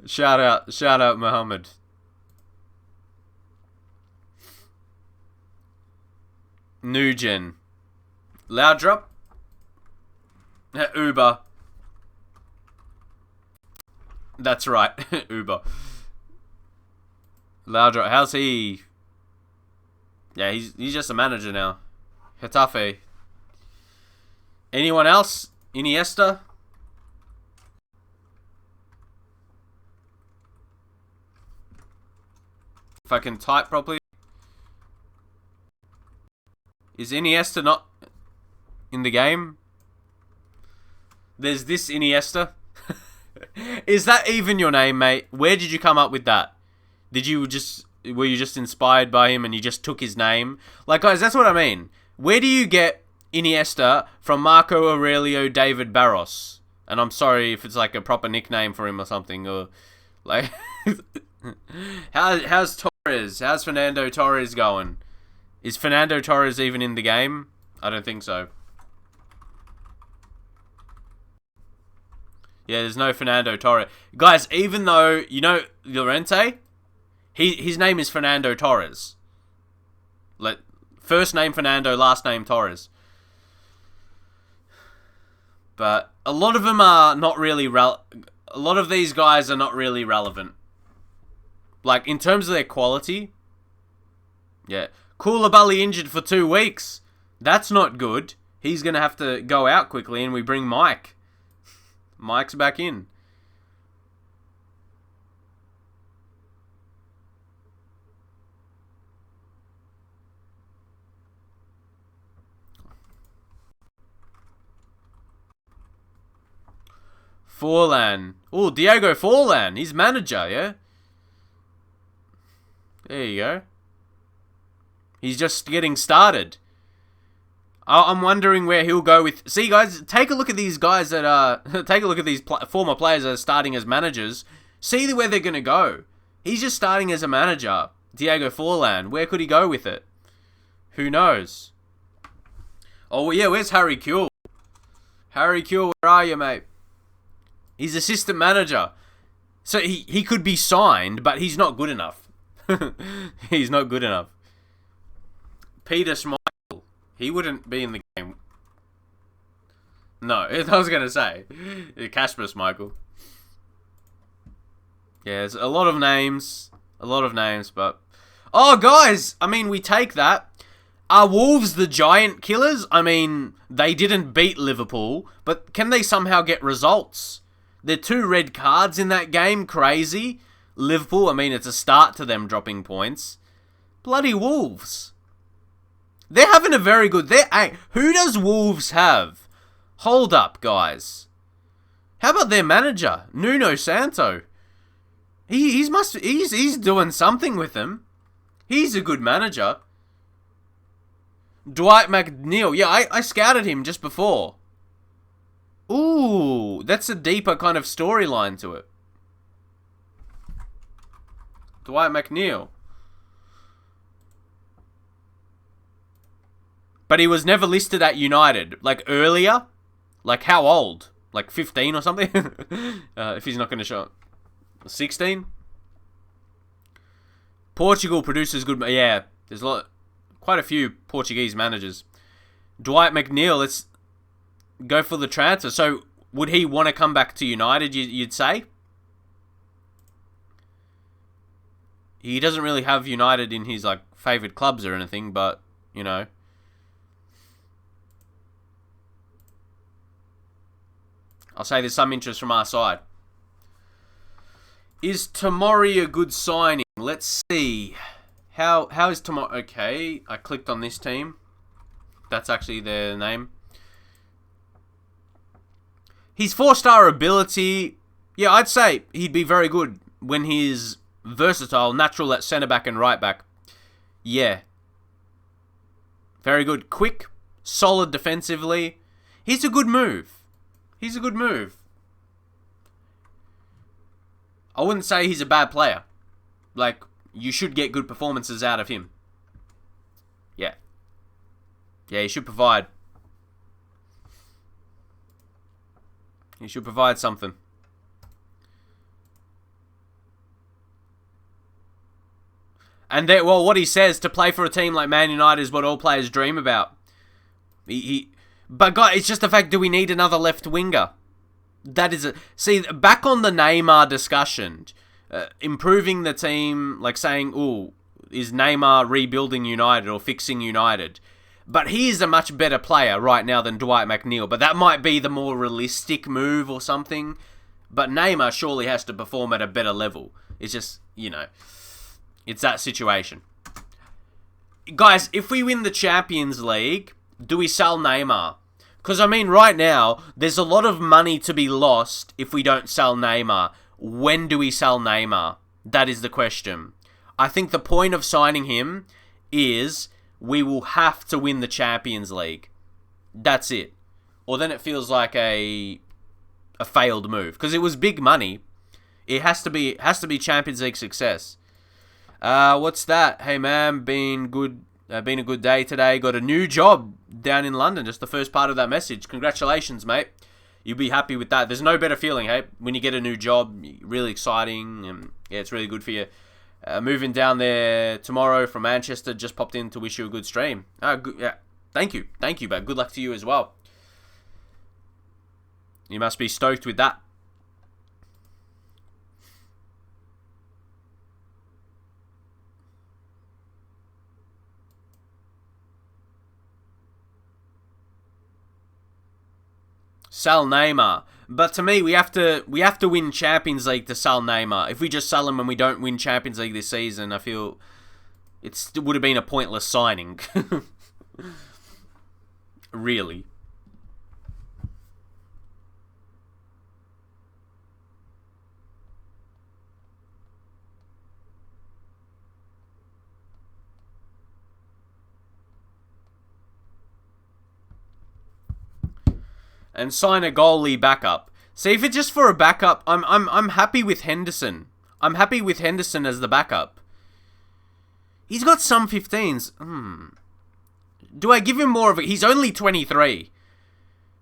Shout out Muhammad. Nugent. Laudrup. Uber. That's right. Uber. Laudrup. How's he? Yeah, he's just a manager now. Getafe. Anyone else? Iniesta? If I can type properly. Is Iniesta not in the game? There's this Iniesta. Is that even your name, mate? Where did you come up with that? Were you just inspired by him and you just took his name? Like, guys, that's what I mean. Where do you get Iniesta from Marco Aurelio David Barros? And I'm sorry if it's like a proper nickname for him or something, or like how's Torres? How's Fernando Torres going? Is Fernando Torres even in the game? I don't think so. Yeah, there's no Fernando Torres. Guys, even though, you know, Llorente, his name is Fernando Torres. First name Fernando, last name Torres. But a lot of them are not really a lot of these guys are not really relevant. Like, in terms of their quality. Yeah. Koulibaly injured for 2 weeks. That's not good. He's going to have to go out quickly and we bring Mike. Mike's back in. Forlan. Oh, Diego Forlan. He's manager, yeah? There you go. He's just getting started. I'm wondering where he'll go with... See, guys, take a look at these guys that are... take a look at these former players that are starting as managers. See where they're going to go. He's just starting as a manager. Diego Forlan. Where could he go with it? Who knows? Oh, yeah, where's Harry Kewell? Harry Kewell, where are you, mate? He's assistant manager. So he could be signed, but he's not good enough. He's not good enough. Peter Schmeichel. He wouldn't be in the game. No, I was going to say. Kasper Schmeichel. Yeah, there's a lot of names. A lot of names, but... Oh, guys! I mean, we take that. Are Wolves the giant killers? I mean, they didn't beat Liverpool, but can they somehow get results? There are 2 red cards in that game, crazy. Liverpool, I mean, it's a start to them dropping points. Bloody Wolves. They're having a very good... Hey, who does Wolves have? Hold up, guys. How about their manager, Nuno Santo? He's doing something with them. He's a good manager. Dwight McNeil. Yeah, I scouted him just before. Ooh, that's a deeper kind of storyline to it. Dwight McNeil. But he was never listed at United. Like, earlier? Like, how old? Like, 15 or something? If he's not going to show up. 16? Portugal produces good... Yeah, there's quite a few Portuguese managers. Dwight McNeil, let's go for the transfer. So, would he want to come back to United, you'd say? He doesn't really have United in his, like, favourite clubs or anything, but, you know... I'll say there's some interest from our side. Is Tomori a good signing? Let's see. How is Tomori? Okay, I clicked on this team. That's actually their name. His 4-star ability, yeah, I'd say he'd be very good when he's versatile, natural at centre-back and right-back. Yeah. Very good. Quick, solid defensively. He's a good move. He's a good move. I wouldn't say he's a bad player. Like, you should get good performances out of him. Yeah. Yeah, he should provide. He should provide something. And well, what he says, to play for a team like Man United is what all players dream about. But God, it's just the fact, do we need another left winger? That is see, back on the Neymar discussion, improving the team, like saying, ooh, is Neymar rebuilding United or fixing United? But he is a much better player right now than Dwight McNeil. But that might be the more realistic move or something. But Neymar surely has to perform at a better level. It's just, you know, it's that situation. Guys, if we win the Champions League, do we sell Neymar? Because, I mean, right now, there's a lot of money to be lost if we don't sell Neymar. When do we sell Neymar? That is the question. I think the point of signing him is we will have to win the Champions League. That's it. Or then it feels like a failed move. Because it was big money. It has to be Champions League success. What's that? Hey, man, been a good day today. Got a new job down in London. Just the first part of that message. Congratulations, mate. You'll be happy with that. There's no better feeling, hey, when you get a new job. Really exciting. And yeah, it's really good for you. Moving down there tomorrow from Manchester. Just popped in to wish you a good stream. Good, yeah. Thank you, but good luck to you as well. You must be stoked with that. Sell Neymar. But to me, we have to win Champions League to sell Neymar. If we just sell him and we don't win Champions League this season, I feel it would have been a pointless signing. Really. And sign a goalie backup. See, if it's just for a backup, I'm happy with Henderson. I'm happy with Henderson as the backup. He's got some 15s. Do I give him more of it? He's only 23.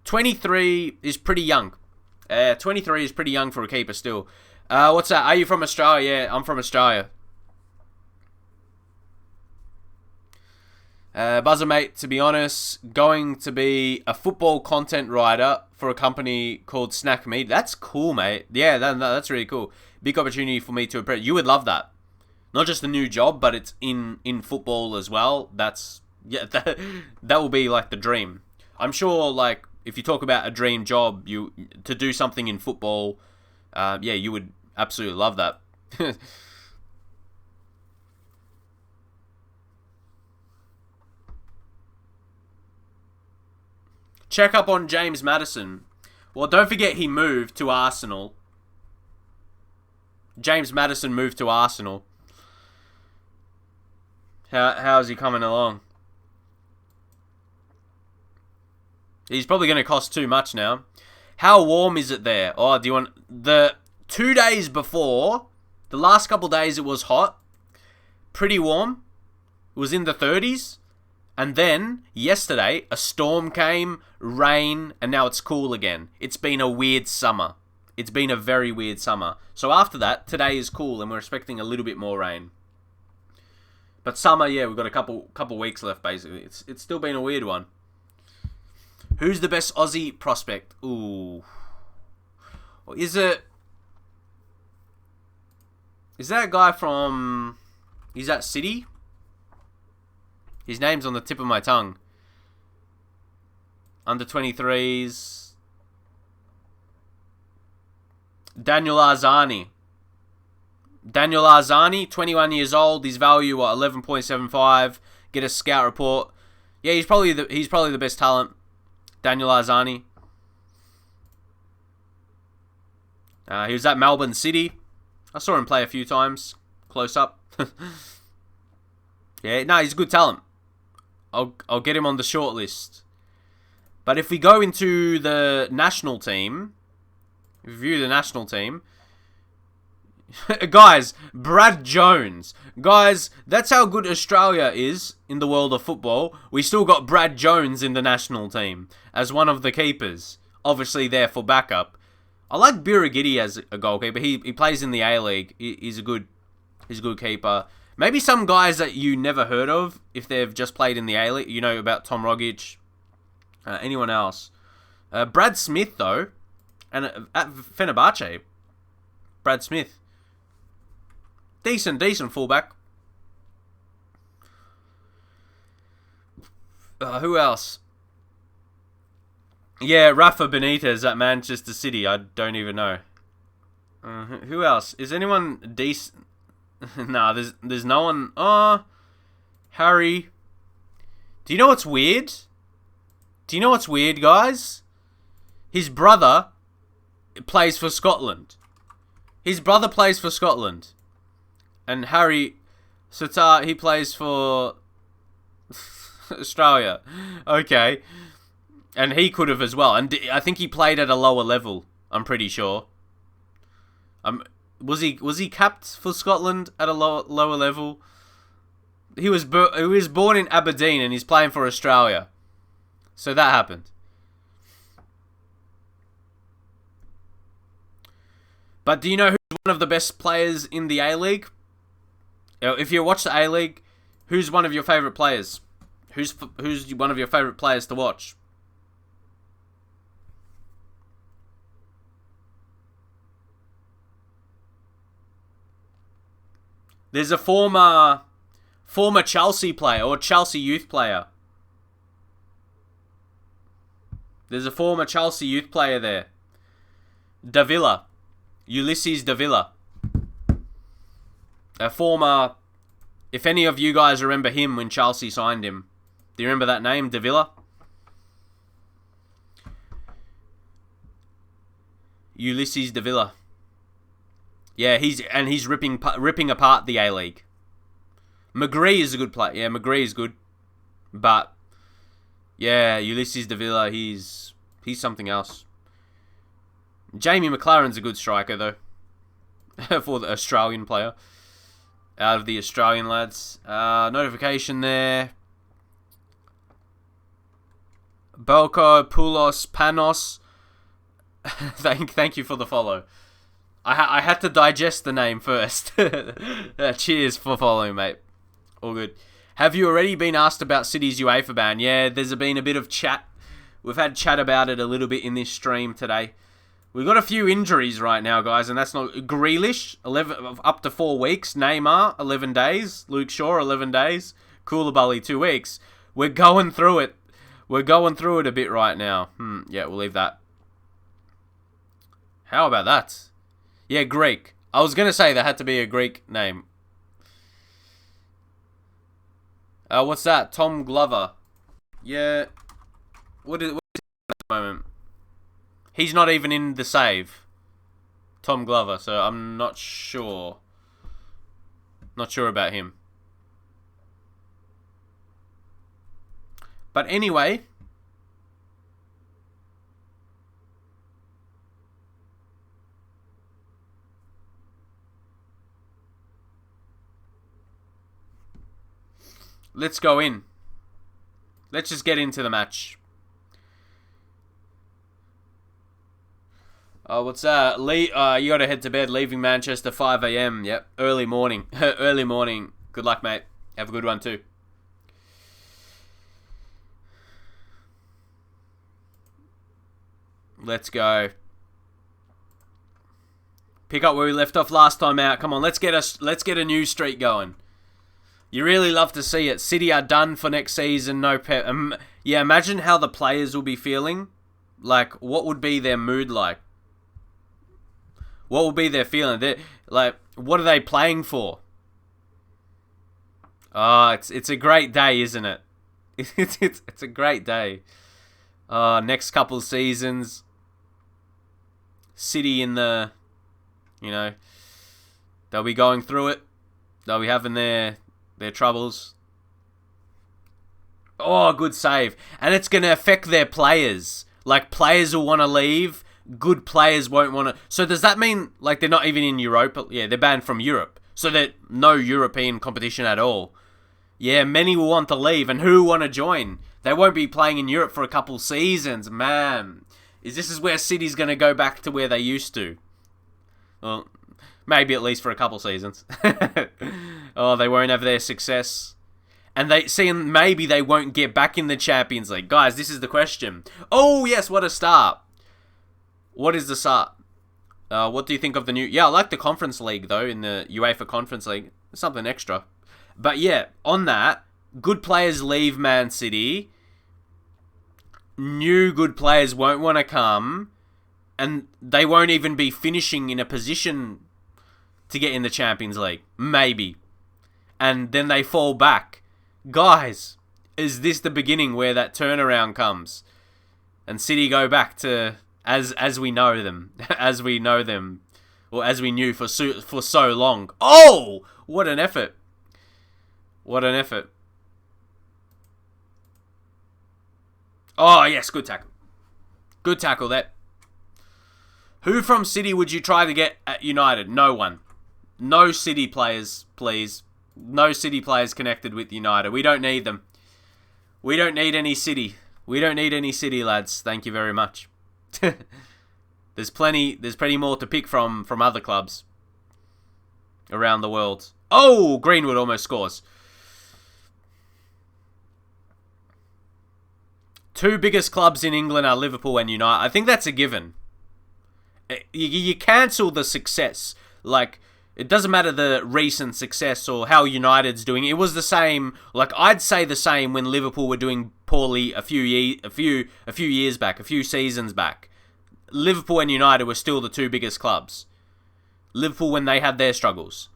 23 is pretty young. 23 is pretty young for a keeper still. What's that? Are you from Australia? Yeah, I'm from Australia. Buzzer, mate, to be honest, going to be a football content writer for a company called Snack Me. That's cool, mate. Yeah, that's really cool. Big opportunity for me to impress. You would love that. Not just a new job, but it's in football as well. That's Yeah, that will be like the dream. I'm sure, like, if you talk about a dream job, to do something in football, yeah, you would absolutely love that. Check up on James Maddison. Well, don't forget he moved to Arsenal. James Maddison moved to Arsenal. How's he coming along? He's probably going to cost too much now. How warm is it there? Oh, do you want... The 2 days before, the last couple days it was hot. Pretty warm. It was in the 30s. And then, yesterday, a storm came, rain, and now it's cool again. It's been a weird summer. It's been a very weird summer. So after that, today is cool, and we're expecting a little bit more rain. But summer, yeah, we've got a couple weeks left, basically. It's still been a weird one. Who's the best Aussie prospect? Ooh. Is that a guy from... Is that City? His name's on the tip of my tongue. Under 23s. Daniel Arzani. Daniel Arzani, 21 years old. His value, 11.75. Get a scout report. Yeah, he's probably the best talent. Daniel Arzani. He was at Melbourne City. I saw him play a few times. Close up. Yeah, no, he's a good talent. I'll get him on the short list. But if we go into the national team, review the national team, guys, Brad Jones. Guys, that's how good Australia is in the world of football. We still got Brad Jones in the national team as one of the keepers. Obviously there for backup. I like Birigidi as a goalkeeper. He plays in the A-League. He's a good keeper. Maybe some guys that you never heard of, if they've just played in the A-League. You know about Tom Rogic. Anyone else? Brad Smith, though. And at Fenerbahce. Brad Smith. Decent fullback. Who else? Yeah, Rafa Benitez at Manchester City. I don't even know. Who else? Is anyone decent? Nah, there's no one. Harry. Do you know what's weird? Guys? His brother plays for Scotland. And Harry Satar, he plays for Australia. Okay. And he could have as well. And I think he played at a lower level, I'm pretty sure. Was he capped for Scotland at a lower level? He was born in Aberdeen and he's playing for Australia. So that happened. But do you know who's one of the best players in the A-League? If you watch the A-League, who's one of your favourite players? Who's one of your favourite players to watch? There's a former Chelsea player or Chelsea youth player. There's a former Chelsea youth player there. Davila. Ulysses Davila. A former... If any of you guys remember him when Chelsea signed him. Do you remember that name, Davila? Ulysses Davila. Yeah, he's ripping apart the A-League. McGree is a good player. Yeah, McGree is good. But, yeah, Ulysses Davila, he's something else. Jamie McLaren's a good striker, though. For the Australian player. Out of the Australian lads. Notification there. Belko, Poulos, Panos. Thank you for the follow. I had to digest the name first. Cheers for following, mate. All good. Have you already been asked about City's UEFA ban? Yeah, there's been a bit of chat. We've had chat about it a little bit in this stream today. We've got a few injuries right now, guys, and that's not... Grealish, 11 up to 4 weeks. Neymar, 11 days. Luke Shaw, 11 days. Koulibaly, 2 weeks. We're going through it. We're going through it a bit right now. Yeah, we'll leave that. How about that? Yeah, Greek. I was going to say there had to be a Greek name. What's that? Tom Glover. Yeah. What is he at the moment? He's not even in the save. Tom Glover, so I'm not sure. Not sure about him. But anyway, let's go in. Let's just get into the match. What's that? You gotta head to bed, leaving Manchester 5 a.m. Yep, early morning. Early morning. Good luck, mate. Have a good one too. Let's go. Pick up where we left off last time out. Come on, let's get a new streak going. You really love to see it. City are done for next season. No pep. Yeah, imagine how the players will be feeling. Like, what would be their mood like? What will be their feeling? Like, what are they playing for? It's a great day, isn't it? It's a great day. Next couple seasons, City in the, they'll be going through it. They'll be having their troubles. Oh, good save. And it's going to affect their players. Like, players will want to leave. Good players won't want to. So does that mean, like, they're not even in Europa? Yeah, they're banned from Europe. So there's no European competition at all. Yeah, many will want to leave. And who want to join? They won't be playing in Europe for a couple seasons. Man, this is where City's going to go back to where they used to. Well, maybe at least for a couple seasons. Oh, they won't have their success. And maybe they won't get back in the Champions League. Guys, this is the question. Oh, yes, what a start. What is the start? What do you think of the new... Yeah, I like the Conference League, though, in the UEFA Conference League. There's something extra. But yeah, on that, good players leave Man City. New good players won't want to come. And they won't even be finishing in a position to get in the Champions League. Maybe. And then they fall back. Guys, is this the beginning where that turnaround comes? And City go back to... As we know them. As we know them. Or as we knew for so long. Oh! What an effort. What an effort. Oh, yes. Good tackle. Good tackle there. Who from City would you try to get at United? No one. No City players, please. No City players connected with United. We don't need them. We don't need any City. We don't need any City, lads. Thank you very much. There's plenty more to pick from other clubs around the world. Oh, Greenwood almost scores. Two biggest clubs in England are Liverpool and United. I think that's a given. You cancel the success. Like, it doesn't matter the recent success or how United's doing. It was the same. Like, I'd say the same when Liverpool were doing poorly a few years back, a few seasons back. Liverpool and United were still the two biggest clubs. Liverpool, when they had their struggles,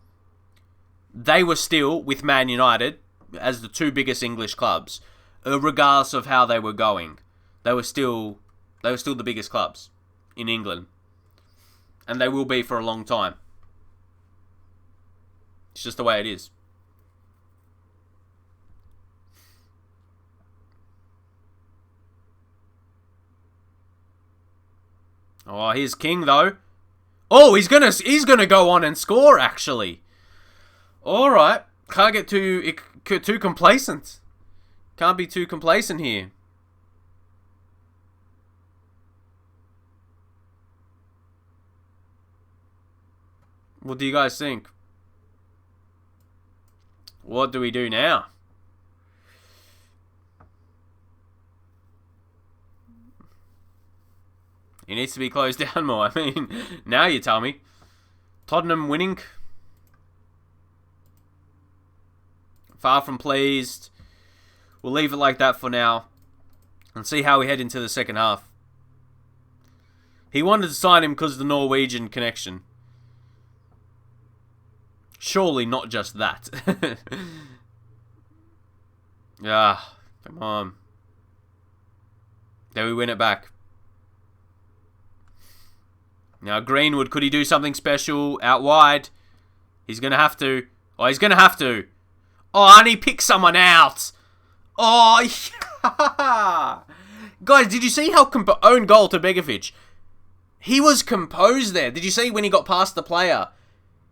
they were still, with Man United, as the two biggest English clubs, regardless of how they were going. They were still the biggest clubs in England. And they will be for a long time. It's just the way it is. Oh, here's King, though. Oh, he's gonna go on and score, actually. Alright. Can't get too complacent. Can't be too complacent here. What do you guys think? What do we do now? He needs to be closed down more. I mean, now you tell me. Tottenham winning. Far from pleased. We'll leave it like that for now and see how we head into the second half. He wanted to sign him because of the Norwegian connection. Surely not just that. Ah, come on. There we win it back. Now Greenwood, could he do something special out wide? He's going to have to. Oh, he's going to have to. Oh, and he picked someone out. Oh, yeah. Guys, did you see how own goal to Begovic? He was composed there. Did you see when he got past the player?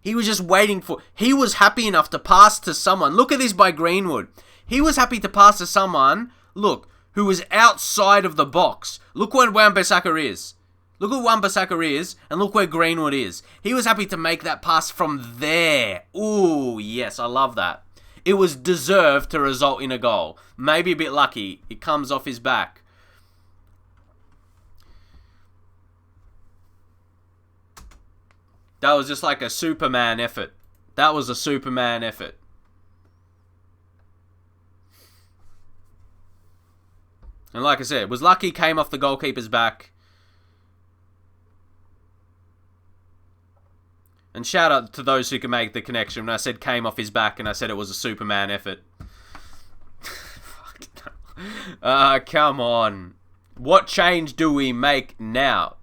He was just waiting for... He was happy enough to pass to someone. Look at this by Greenwood. He was happy to pass to someone, look, who was outside of the box. Look where Wan-Bissaka is. Look where Wan-Bissaka is, and look where Greenwood is. He was happy to make that pass from there. Ooh, yes, I love that. It was deserved to result in a goal. Maybe a bit lucky. It comes off his back. That was just like a Superman effort. That was a Superman effort. And like I said, it was lucky, came off the goalkeeper's back. And shout out to those who can make the connection. When I said came off his back and I said it was a Superman effort. Come on. What change do we make now?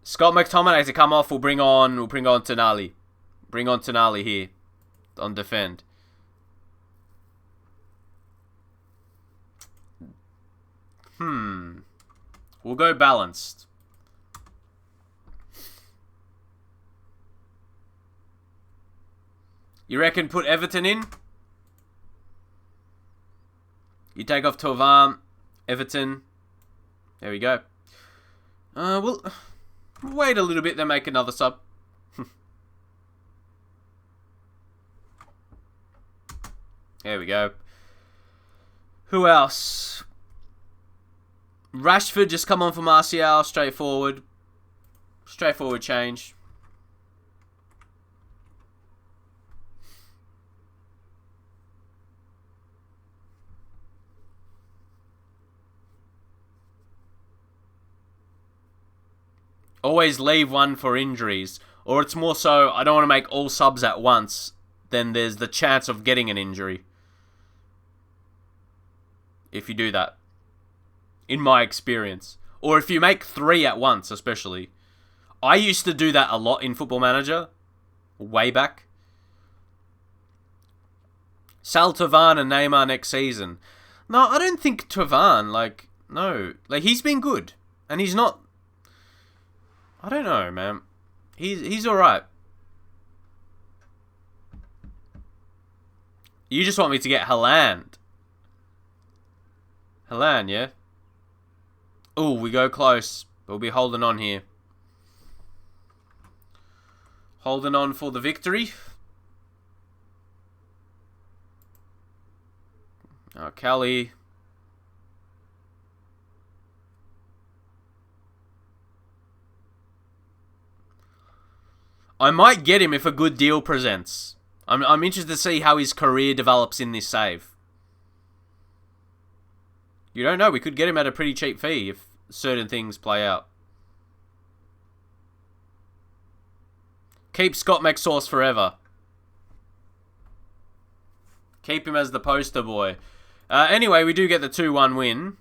Scott McTominay to come off. We'll bring on Tonali. Bring on Tonali here on defend. We'll go balanced. You reckon put Everton in? You take off Tovan, Everton. There we go. We'll wait a little bit, then make another sub. There we go. Who else? Rashford just come on for Martial. Straightforward. Straightforward change. Always leave one for injuries. Or it's more so, I don't want to make all subs at once. Then there's the chance of getting an injury. If you do that. In my experience. Or if you make 3 at once, especially. I used to do that a lot in Football Manager. Way back. Sell Tovan and Neymar next season. No, I don't think Tovan, no. He's been good. And he's not... I don't know, man. He's alright. You just want me to get Haaland. Haaland, yeah? Oh, we go close. We'll be holding on here. Holding on for the victory. Oh, Kelly. I might get him if a good deal presents. I'm interested to see how his career develops in this save. You don't know. We could get him at a pretty cheap fee if certain things play out. Keep Scott McSauce forever. Keep him as the poster boy. Anyway, we do get the 2-1 win.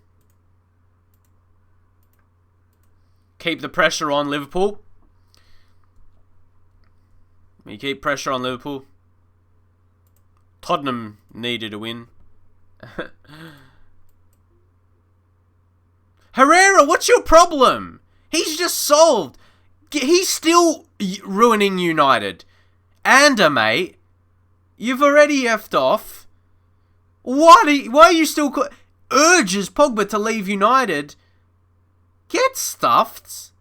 Keep the pressure on Liverpool. We keep pressure on Liverpool. Tottenham needed a win. Herrera, what's your problem? He's just solved. He's still ruining United. And mate, you've already effed off. Why are you still... urges Pogba to leave United? Get stuffed.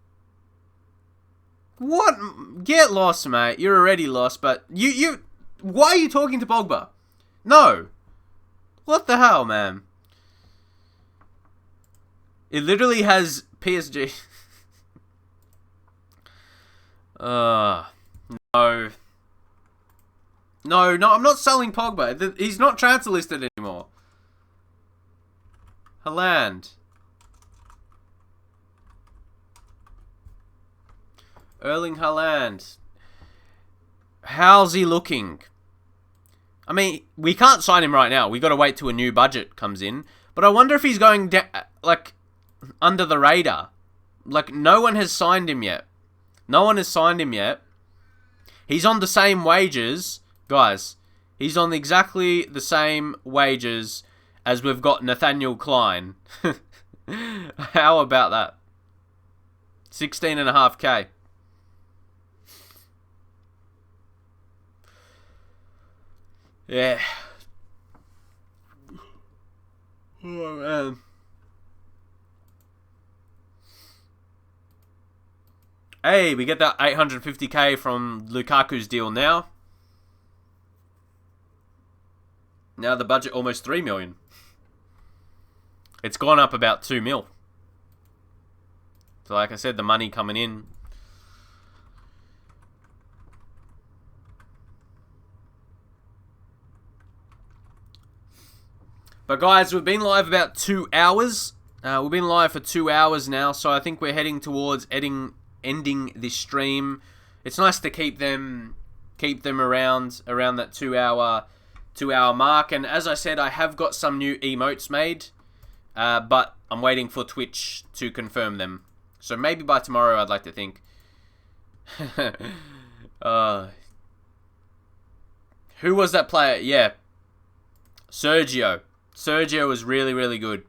What? Get lost, mate. You're already lost, but you... Why are you talking to Pogba? No. What the hell, man? It literally has PSG. No. No, I'm not selling Pogba. He's not transfer listed anymore. Haaland. Erling Haaland. How's he looking? I mean, we can't sign him right now. We got to wait till a new budget comes in. But I wonder if he's going under the radar. Like, no one has signed him yet. No one has signed him yet. He's on the same wages, guys. He's on exactly the same wages as we've got Nathaniel Klein. How about that? 16.5k. Yeah. Oh, man. Hey, we get that 850k from Lukaku's deal now. Now the budget almost 3 million. It's gone up about 2 mil. So like I said, the money coming in. But guys, we've been live about 2 hours. We've been live for 2 hours now, so I think we're heading towards ending this stream. It's nice to keep them around that 2 hour mark. And as I said, I have got some new emotes made, but I'm waiting for Twitch to confirm them. So maybe by tomorrow, I'd like to think. Who was that player? Yeah, Sergio. Sergio was really, really good.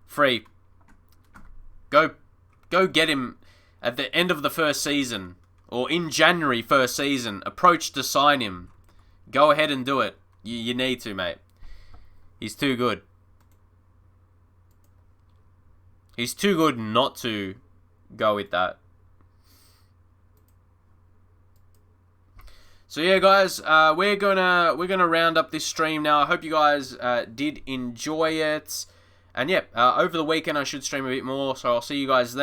Free. Go get him at the end of the first season. Or in January first season. Approach to sign him. Go ahead and do it. You need to, mate. He's too good. He's too good not to go with that. So yeah, guys, we're gonna round up this stream now. I hope you guys did enjoy it, and yeah, over the weekend I should stream a bit more. So I'll see you guys then.